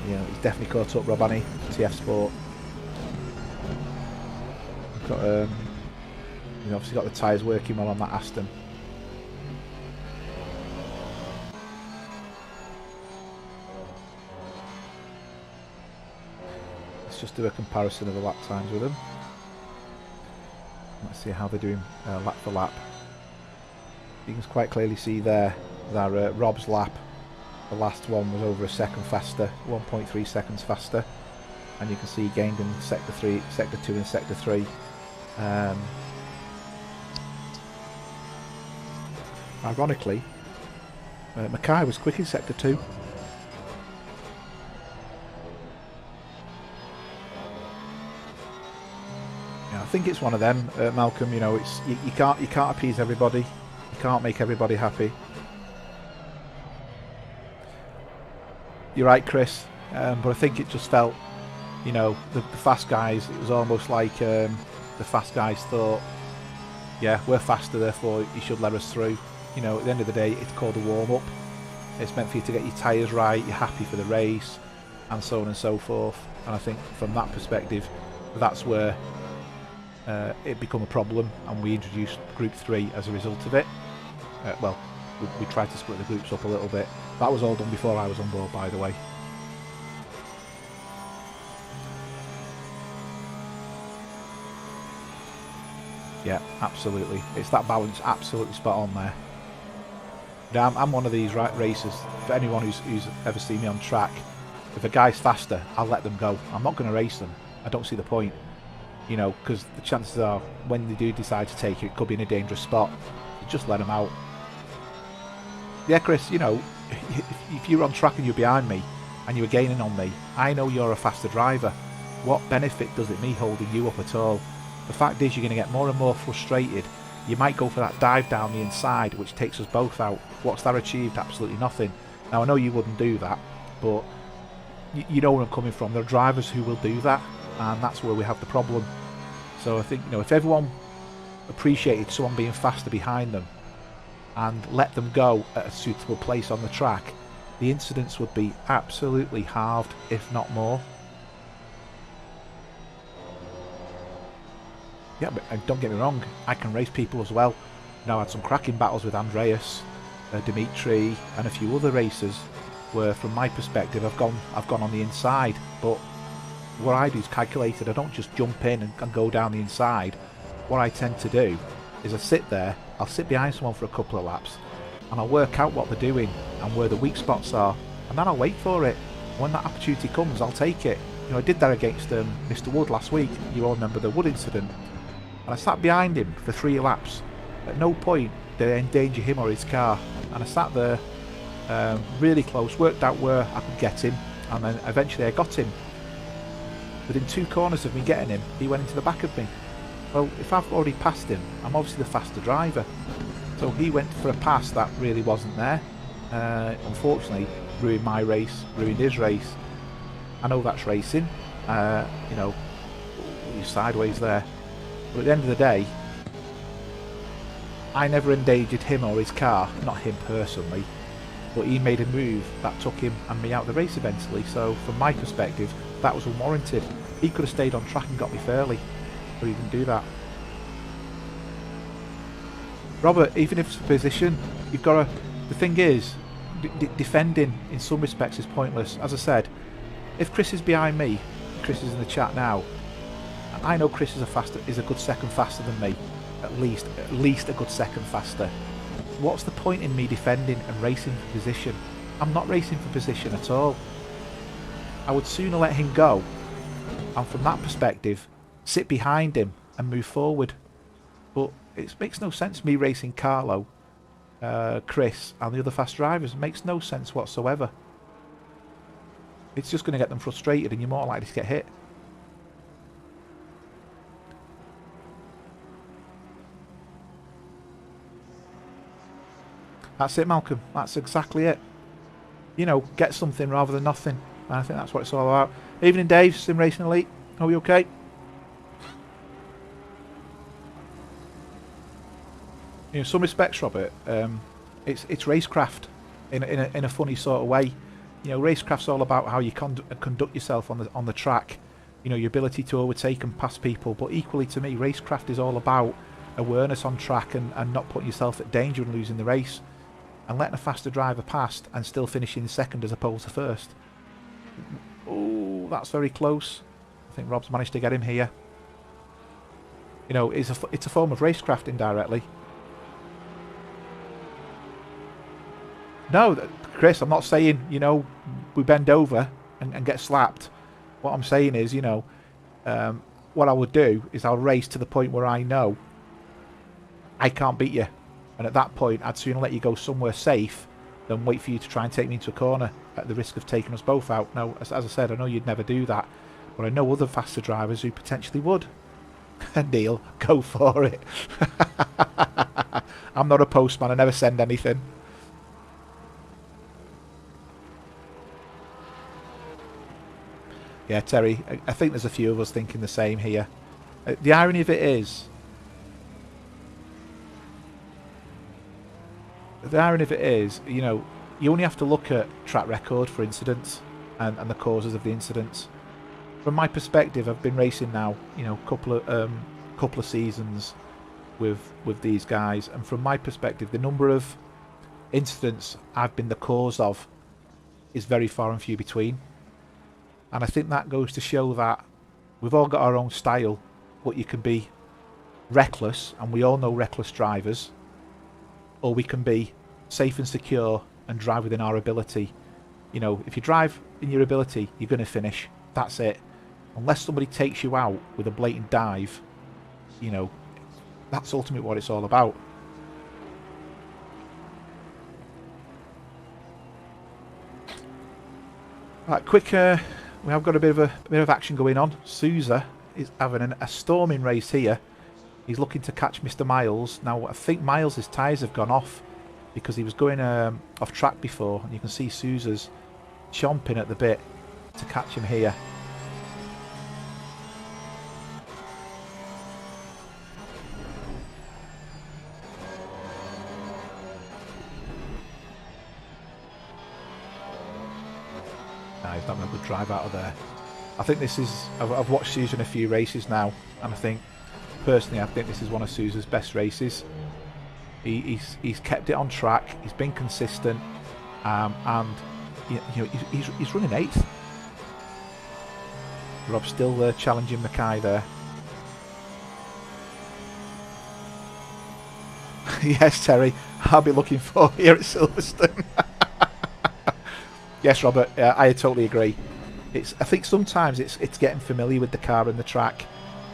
[SPEAKER 1] You know, he's definitely caught up, Rob, hasn't he? TF Sport. Got he's obviously got the tyres working well on that Aston. Let's just do a comparison of the lap times with them. Let's see how they're doing lap for lap. You can quite clearly see there that Rob's lap, the last one, was over a second faster, 1.3 seconds faster, and you can see he gained in sector 2 and sector 3. Ironically, Mackay was quick in sector 2. Yeah, think it's one of them, Malcolm. You know, it's you can't appease everybody. You can't make everybody happy. You're right, Chris. But I think it just felt, you know, the fast guys. It was almost like the fast guys thought, yeah, we're faster, therefore you should let us through. You know, at the end of the day, it's called a warm-up. It's meant for you to get your tyres right, you're happy for the race, and so on and so forth. And I think from that perspective, that's where it become a problem, and we introduced Group 3 as a result of it. Well, we tried to split the groups up a little bit. That was all done before I was on board, by the way. Yeah, absolutely. It's that balance, absolutely spot on there. Now, I'm one of these racers. For anyone who's ever seen me on track, if a guy's faster, I'll let them go. I'm not going to race them. I don't see the point. You know, because the chances are, when they do decide to take it, it could be in a dangerous spot. So just let them out. Yeah, Chris, you know, if you're on track and you're behind me, and you're gaining on me, I know you're a faster driver. What benefit does it me holding you up at all? The fact is, you're going to get more and more frustrated. You might go for that dive down the inside, which takes us both out. What's that achieved? Absolutely nothing. Now, I know you wouldn't do that, but you know where I'm coming from. There are drivers who will do that, and that's where we have the problem. So I think, you know, if everyone appreciated someone being faster behind them and let them go at a suitable place on the track, the incidents would be absolutely halved, if not more. Yeah, but don't get me wrong, I can race people as well. You know, I had some cracking battles with Andreas, Dimitri, and a few other racers where, from my perspective, I've gone on the inside. But what I do is calculated. I don't just jump in and go down the inside. What I tend to do is I sit there, I'll sit behind someone for a couple of laps, and I'll work out what they're doing and where the weak spots are, and then I'll wait for it. When that opportunity comes, I'll take it. You know, I did that against Mr. Wood last week. You all remember the Wood incident. And I sat behind him for 3 laps. At no point did I endanger him or his car. And I sat there really close, worked out where I could get him, and then eventually I got him. Within 2 corners of me getting him, he went into the back of me. Well, if I've already passed him, I'm obviously the faster driver. So he went for a pass that really wasn't there. Unfortunately, ruined my race, ruined his race. I know that's racing. You know, you're sideways there. But at the end of the day, I never endangered him or his car, not him personally, but he made a move that took him and me out of the race eventually. So from my perspective, that was unwarranted. He could have stayed on track and got me fairly, but he didn't do that. Robert, even if it's a position, you've got to... The thing is, defending in some respects is pointless. As I said, if Chris is behind me, Chris is in the chat now, I know Chris is a good second faster than me, at least a good second faster. What's the point in me defending and racing for position? I'm not racing for position at all. I would sooner let him go, and from that perspective, sit behind him and move forward. But it makes no sense me racing Carlo, Chris, and the other fast drivers. It makes no sense whatsoever. It's just going to get them frustrated, and you're more likely to get hit. That's it, Malcolm. That's exactly it. You know, get something rather than nothing. And I think that's what it's all about. Evening, Dave. Sim Racing Elite. Are we okay? You know, some respects, Robert. It's racecraft in a funny sort of way. You know, racecraft's all about how you conduct yourself on the track. You know, your ability to overtake and pass people. But equally to me, racecraft is all about awareness on track and not putting yourself at danger and losing the race, and letting a faster driver past and still finishing second as opposed to first. Oh, that's very close. I think Rob's managed to get him here. You know, it's a form of racecraft indirectly. No, Chris, I'm not saying, you know, we bend over and get slapped. What I'm saying is, you know, what I would do is I'll race to the point where I know I can't beat you. And at that point, I'd sooner let you go somewhere safe than wait for you to try and take me into a corner at the risk of taking us both out. Now, as I said, I know you'd never do that, but I know other faster drivers who potentially would. Neil, go for it. I'm not a postman, I never send anything. Yeah, Terry, I think there's a few of us thinking the same here. The irony of it is... you know, you only have to look at track record for incidents and the causes of the incidents. From my perspective, I've been racing now, you know, couple of seasons with these guys, and from my perspective, the number of incidents I've been the cause of is very far and few between. And I think that goes to show that we've all got our own style, but you can be reckless, and we all know reckless drivers, or we can be safe and secure and drive within our ability. You know, if you drive in your ability, you're going to finish. That's it. Unless somebody takes you out with a blatant dive, you know, that's ultimately what it's all about. Right, quick. We have got a bit of action going on. Sousa is having a storming race here. He's looking to catch Mr. Miles. Now, I think Miles' tyres have gone off because he was going off track before, and you can see Sousa's chomping at the bit to catch him here. He's not having a good drive out of there. I think this is... I've watched Sousa in a few races now, and I think, personally, I think this is one of Sousa's best races. He's kept it on track, he's been consistent, and you know, he's running 8th. Rob's still challenging Mackay there. Yes, Terry, I'll be looking for here at Silverstone. Yes, Robert, I totally agree. I think sometimes it's getting familiar with the car and the track,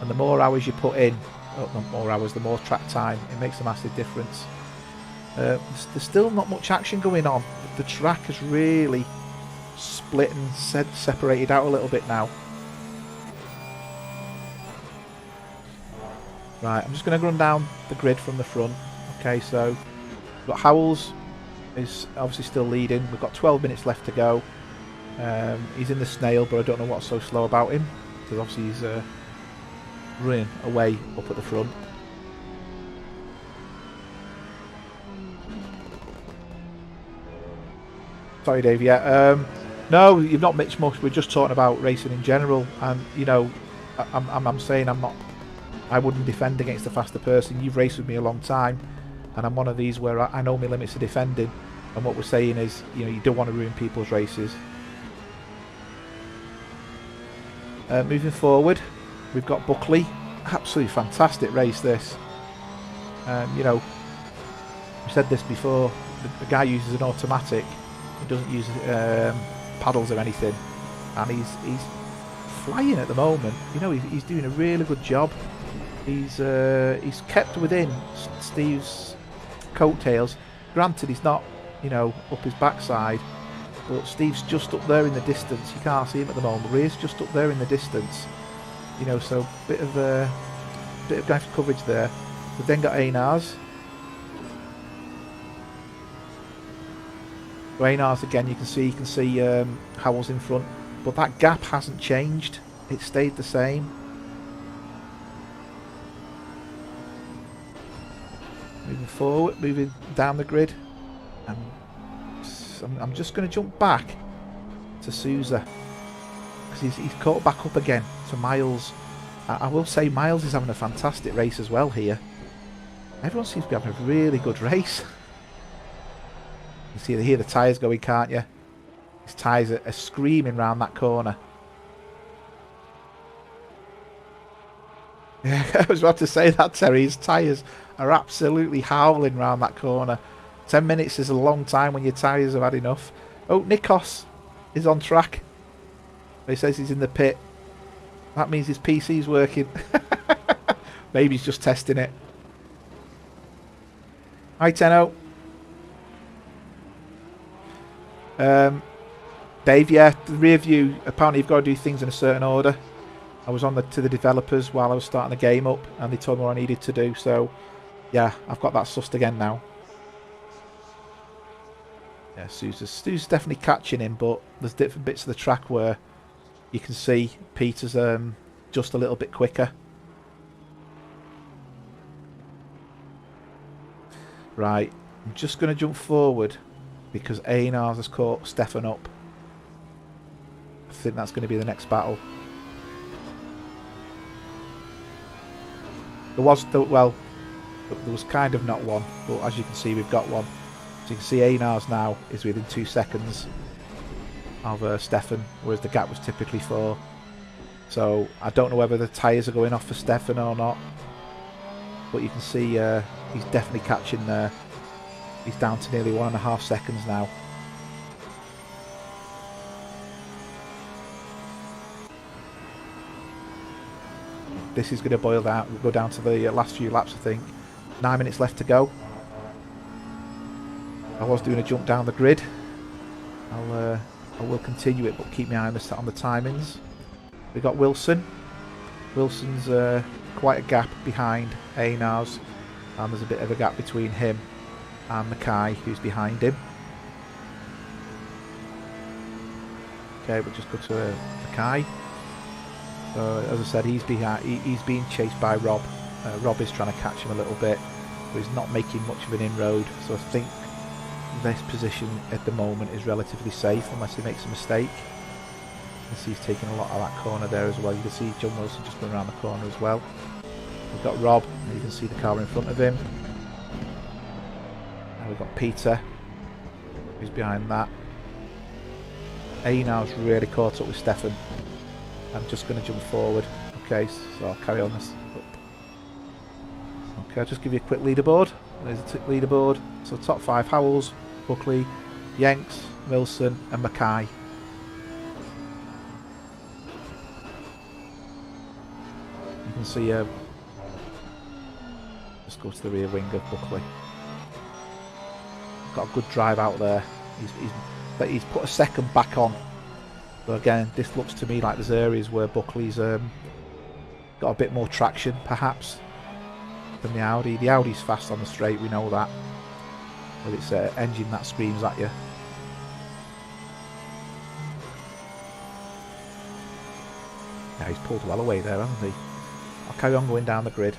[SPEAKER 1] and the more hours you put in, the more track time, it makes a massive difference. There's still not much action going on. The track has really split and separated out a little bit now. Right, I'm just going to run down the grid from the front. Okay, so we've got Howells is obviously still leading. We've got 12 minutes left to go. He's in the snail, but I don't know what's so slow about him, because obviously he's running away up at the front. Sorry, Dave. Yeah, no, you've not missed much. We're just talking about racing in general, and you know, I'm saying I wouldn't defend against a faster person. You've raced with me a long time, and I'm one of these where I know my limits of defending, and what we're saying is, you know, you don't want to ruin people's races. Moving forward, we've got Buckley. Absolutely fantastic race, this. You know, we said this before, the guy uses an automatic, he doesn't use paddles or anything, and he's flying at the moment. You know, he's doing a really good job. He's kept within Steve's coattails. Granted, he's not, you know, up his backside, but Steve's just up there in the distance. You can't see him at the moment, but he's just up there in the distance. You know, so bit of nice coverage there. We've then got Einiars. So Einiars again, you can see Howells in front, but that gap hasn't changed. It stayed the same. Moving forward, moving down the grid, and I'm just going to jump back to Sousa, because he's caught back up again to Miles. I will say Miles is having a fantastic race as well here. Everyone seems to be having a really good race. You hear the tyres going, can't you? His tyres are screaming round that corner. Yeah, I was about to say that, Terry. His tyres are absolutely howling round that corner. 10 minutes is a long time when your tyres have had enough. Oh, Nikos is on track. He says he's in the pit. That means his PC's working. Maybe he's just testing it. Hi, Tenno. Dave, yeah, the rear view, apparently you've got to do things in a certain order. I was on to the developers while I was starting the game up, and they told me what I needed to do. So yeah, I've got that sussed again now. Yeah, Stu's definitely catching him, but there's different bits of the track where you can see Peter's just a little bit quicker. Right, I'm just going to jump forward because eSeniors has caught Stefan up. I think that's going to be the next battle. There was kind of not one, but as you can see, we've got one. So you can see eSeniors now is within 2 seconds of Stefan, whereas the gap was typically 4. So I don't know whether the tyres are going off for Stefan or not, but you can see he's definitely catching there. He's down to nearly 1.5 seconds now. This is going to boil down. We'll go down to the last few laps, I think. 9 minutes left to go. I was doing a jump down the grid. I will continue it, but keep my eye on the timings. We got Wilson. Wilson's quite a gap behind eSeniors, and there's a bit of a gap between him and Mackay, who's behind him. Okay, we'll just go to Mackay. As I said, he's being chased by Rob. Rob is trying to catch him a little bit, but he's not making much of an inroad. So I think this position at the moment is relatively safe unless he makes a mistake. You can see he's taking a lot of that corner there as well. You can see John Wilson just going around the corner as well. We've got Rob, and you can see the car in front of him. Now we've got Peter, who's behind that. eSeniors really caught up with Stefan. I'm just going to jump forward. Okay, so I'll carry on this. Okay, I'll just give you a quick leaderboard. There's a leaderboard. So top 5: Howells, Buckley, Yanks, Wilson and Mackay. You can see just go to the rear wing of Buckley. Got a good drive out there. He's put a second back on. But again, this looks to me like there's areas where Buckley's got a bit more traction, perhaps, than the Audi. The Audi's fast on the straight, we know that. But it's an engine that screams at you. Yeah, he's pulled well away there, hasn't he? I'll carry on going down the grid.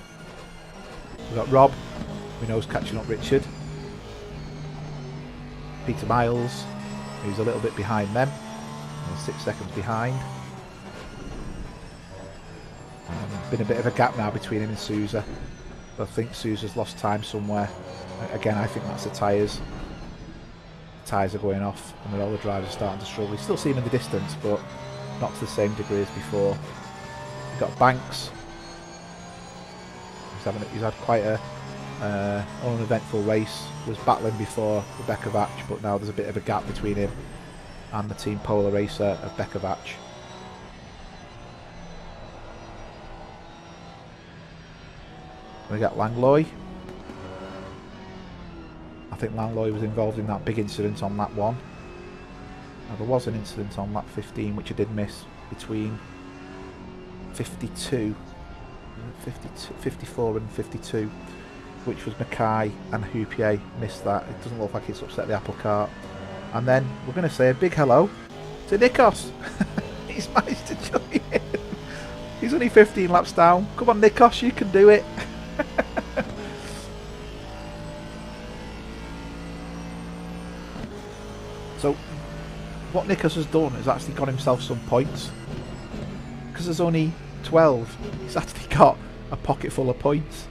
[SPEAKER 1] We've got Rob, we know is catching up Richard. Peter Miles, who's a little bit behind them. 6 seconds behind. Been a bit of a gap now between him and Sousa. I think Sousa's lost time somewhere. Again, I think that's the tyres. The tyres are going off, and all the drivers are starting to struggle. You still see him in the distance, but not to the same degree as before. We've got Banks. He's had quite a uneventful race. Was battling before with Bekovac, but now there's a bit of a gap between him and the Team Polar Racer of Bekovac. We got Langlois. I think Langlois was involved in that big incident on lap 1. Now, there was an incident on lap 15 which I did miss between 54 and 52, which was Mackay and Houpier. Missed that. It doesn't look like it's upset the apple cart. And then we're going to say a big hello to Nikos. He's managed to join in. He's only 15 laps down. Come on, Nikos, you can do it. So, what Nikos has done is actually got himself some points. Because there's only 12, he's actually got a pocket full of points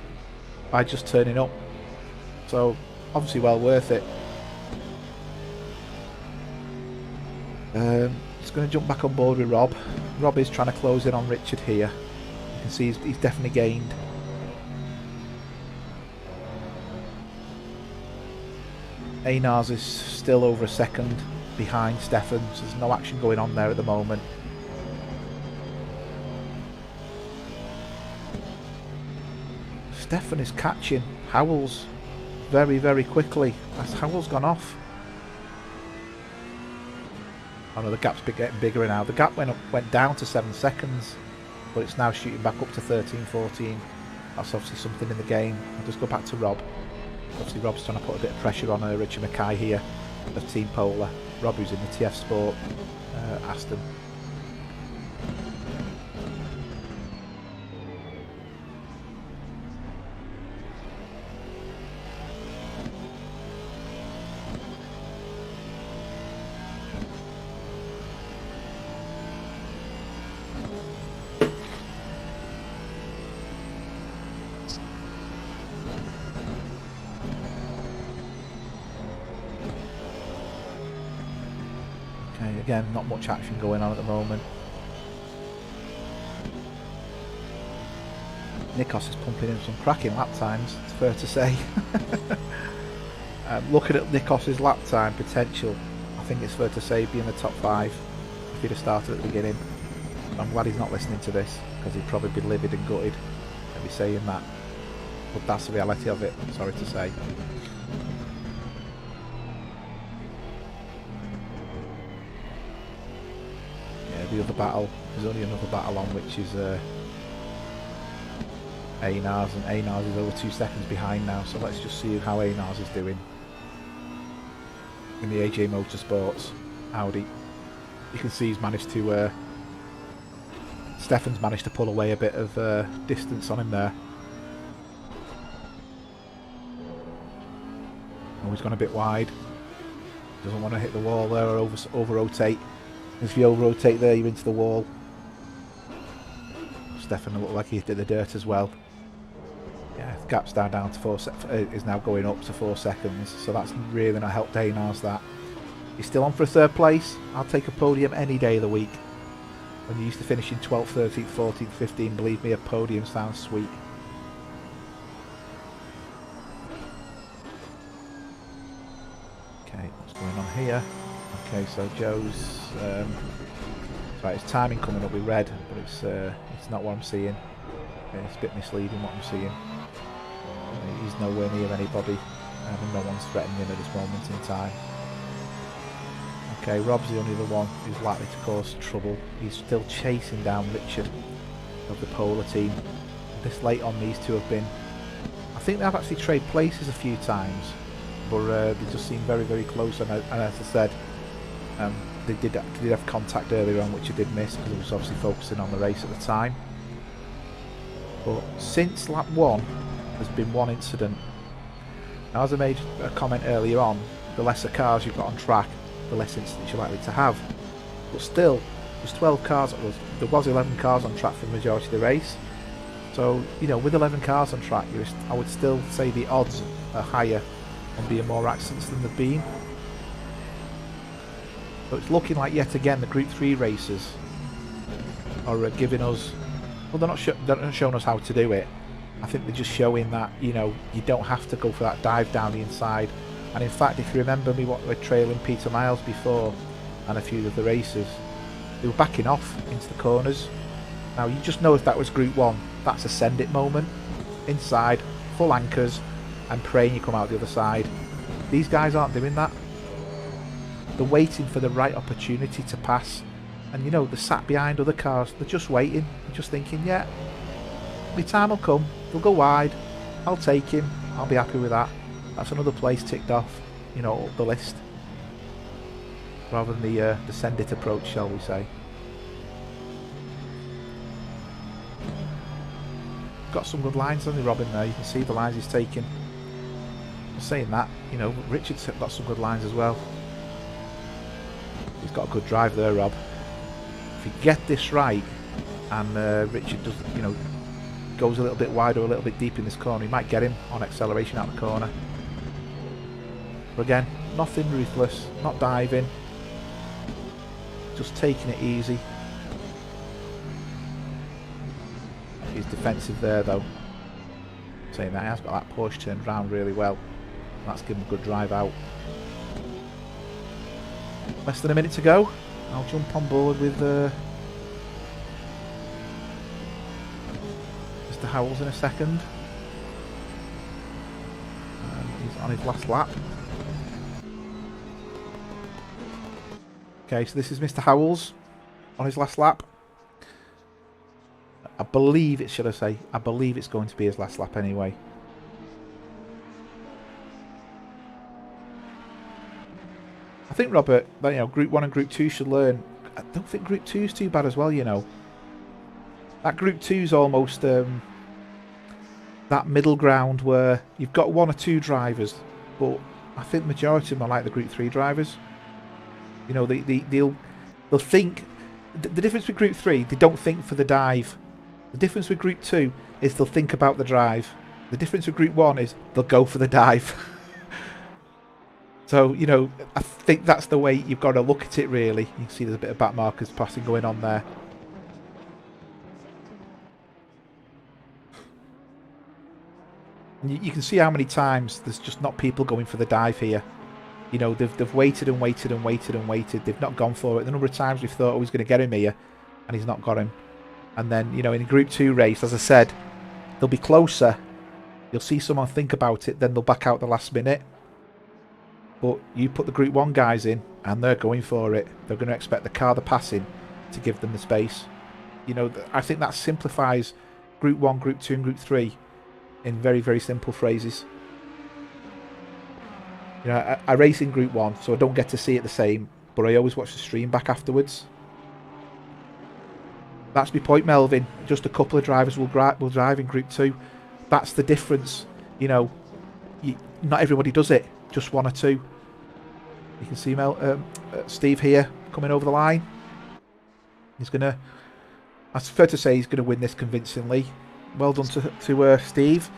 [SPEAKER 1] by just turning up. So, obviously well worth it. Just going to jump back on board with Rob. Rob is trying to close in on Richard here. You can see he's definitely gained. eSeniors is still over a second behind Stefan, so there's no action going on there at the moment. Stefan is catching Howells very, very quickly. As Howells gone off. Oh no, the gap's getting bigger now. The gap went down to 7 seconds. but it's now shooting back up to 13, 14. That's obviously something in the game. I'll just go back to Rob. Obviously Rob's trying to put a bit of pressure on Richard Mackay here of Team Polar. Rob, who's in the TF Sport Aston. Again, not much action going on at the moment. Nikos is pumping in some cracking lap times, it's fair to say. Looking at Nikos's lap time potential, I think it's fair to say he'd be in the top 5 if he'd have started at the beginning. I'm glad he's not listening to this, because he'd probably be livid and gutted and be saying that. But that's the reality of it, sorry to say. The other battle, there's only another battle on, which is Einars, and Einars is over 2 seconds behind now, so let's just see how Einars is doing in the AJ Motorsports Audi. You can see he's managed to Stefan's managed to pull away a bit of distance on him there. Oh, he's gone a bit wide, doesn't want to hit the wall there or over rotate. If you over-rotate there, you're into the wall. Stefan looked like he hit the dirt as well. Yeah, the gap's down to 4 is now going up to 4 seconds, so that's really not helped Einars that. He's still on for a 3rd place. I'll take a podium any day of the week. When you used to finish in 12th, 13th, 14th, 15th, believe me, a podium sounds sweet. Okay, what's going on here? Okay, so Joe's right, his timing coming up with red, but it's not what I'm seeing. It's a bit misleading what I'm seeing. He's nowhere near anybody, and no one's threatening him at this moment in time. Okay, Rob's the only other one who's likely to cause trouble. He's still chasing down Richard of the Polar team. This late on, these two have been, I think they've actually traded places a few times, but they just seem very, very close, and as I said, they did have contact earlier on, which I did miss because I was obviously focusing on the race at the time. But since lap 1, there's been one incident. Now, as I made a comment earlier on, the lesser cars you've got on track, the less incidents you're likely to have. But still, there's 12 cars. There was 11 cars on track for the majority of the race. So, you know, with 11 cars on track, I would still say the odds are higher on being more accidents than they've been. So it's looking like yet again the Group 3 races are giving us, well, they're not showing us how to do it. I think they're just showing that, you know, you don't have to go for that dive down the inside. And in fact, if you remember me, what we're trailing Peter Miles before and a few of the races, they were backing off into the corners. Now you just know if that was Group 1, that's a send it moment. Inside, full anchors, and praying you come out the other side. These guys aren't doing that. They're waiting for the right opportunity to pass, and you know, they're sat behind other cars, they're just waiting, they're just thinking, yeah, my time will come, they'll go wide, I'll take him, I'll be happy with that. That's another place ticked off, you know, up the list, rather than the send it approach, shall we say. Got some good lines on the Robin there, you can see the lines he's taking. I'm saying that, you know, Richard's got some good lines as well. He's got a good drive there, Rob. If you get this right, and Richard does, you know, goes a little bit wide or a little bit deep in this corner, he might get him on acceleration out the corner. But again, nothing ruthless, not diving, just taking it easy. He's defensive there though. Saying that, he has got that push turned around really well. That's given him a good drive out. Less than a minute to go. I'll jump on board with Mr. Howells in a second. He's on his last lap. Okay, so this is Mr. Howells on his last lap. believe it, should I say, I believe it's going to be his last lap anyway. I think, Robert, you know, Group 1 and Group 2 should learn. I don't think Group 2 is too bad as well, you know. That Group 2 is almost that middle ground where you've got 1 or 2 drivers, but I think the majority of them are like the Group 3 drivers. You know, they'll think. The difference with Group 3, they don't think for the dive. The difference with Group 2 is they'll think about the drive. The difference with Group 1 is they'll go for the dive. So, you know, I think that's the way you've got to look at it, really. You can see there's a bit of back markers passing going on there. And you can see how many times there's just not people going for the dive here. You know, they've waited and waited and waited and waited. They've not gone for it. The number of times we've thought, oh, he's going to get him here, and he's not got him. And then, you know, in a Group 2 race, as I said, they'll be closer. You'll see someone think about it, then they'll back out the last minute. But you put the Group 1 guys in, and they're going for it. They're going to expect the car they're passing to give them the space. You know, I think that simplifies Group 1, Group 2 and Group 3 in very, very simple phrases. You know, I race in Group 1, so I don't get to see it the same, but I always watch the stream back afterwards. That's my point, Melvin. Just a couple of drivers will drive in Group 2. That's the difference. You know, not everybody does it. Just 1 or 2. You can see Steve here coming over the line. He's going to... It's fair to say he's going to win this convincingly. Well done to Steve.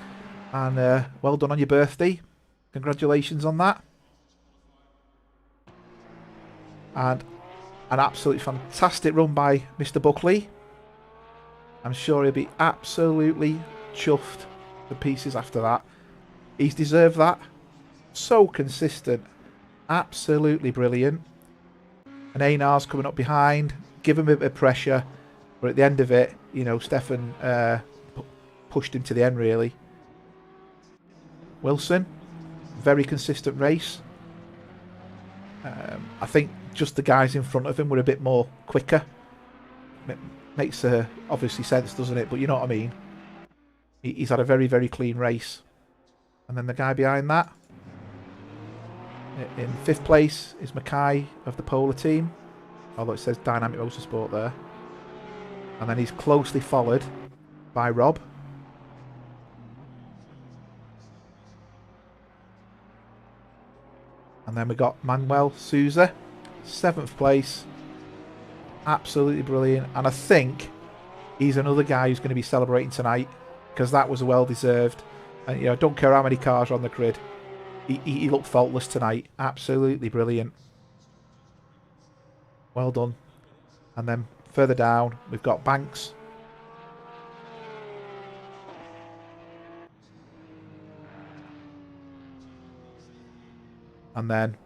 [SPEAKER 1] And well done on your birthday. Congratulations on that. And an absolutely fantastic run by Mr. Buckley. I'm sure he'll be absolutely chuffed to pieces after that. He's deserved that. So consistent. Absolutely brilliant. And Einar's coming up behind. Give him a bit of pressure. But at the end of it, you know, Stefan pushed him to the end, really. Wilson. Very consistent race. I think just the guys in front of him were a bit more quicker. Makes obviously sense, doesn't it? But you know what I mean. He's had a very, very clean race. And then the guy behind that, in 5th place, is Mackay of the Polar team. Although it says Dynamic Motorsport there. And then he's closely followed by Rob. And then we got Manuel Souza, 7th place. Absolutely brilliant. And I think he's another guy who's going to be celebrating tonight, because that was well deserved. And, you know, don't care how many cars are on the grid. He looked faultless tonight. Absolutely brilliant. Well done. And then further down, we've got Banks. And then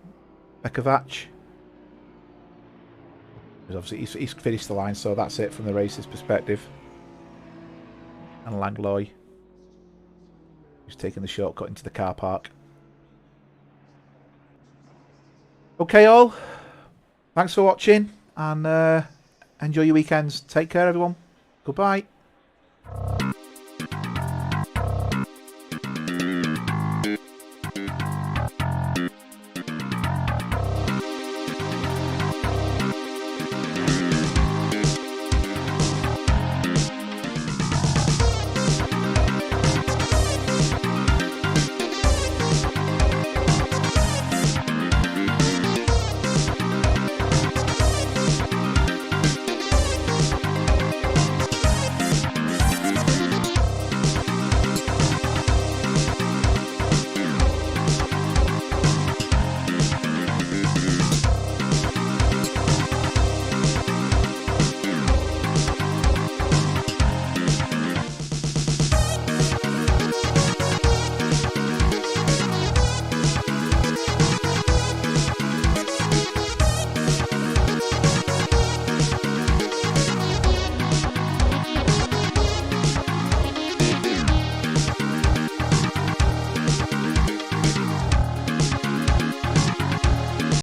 [SPEAKER 1] Bekovac. Obviously, he's finished the line, so that's it from the race's perspective. And Langlois, who's taking the shortcut into the car park. Okay, all. Thanks for watching, and enjoy your weekends. Take care, everyone. Goodbye.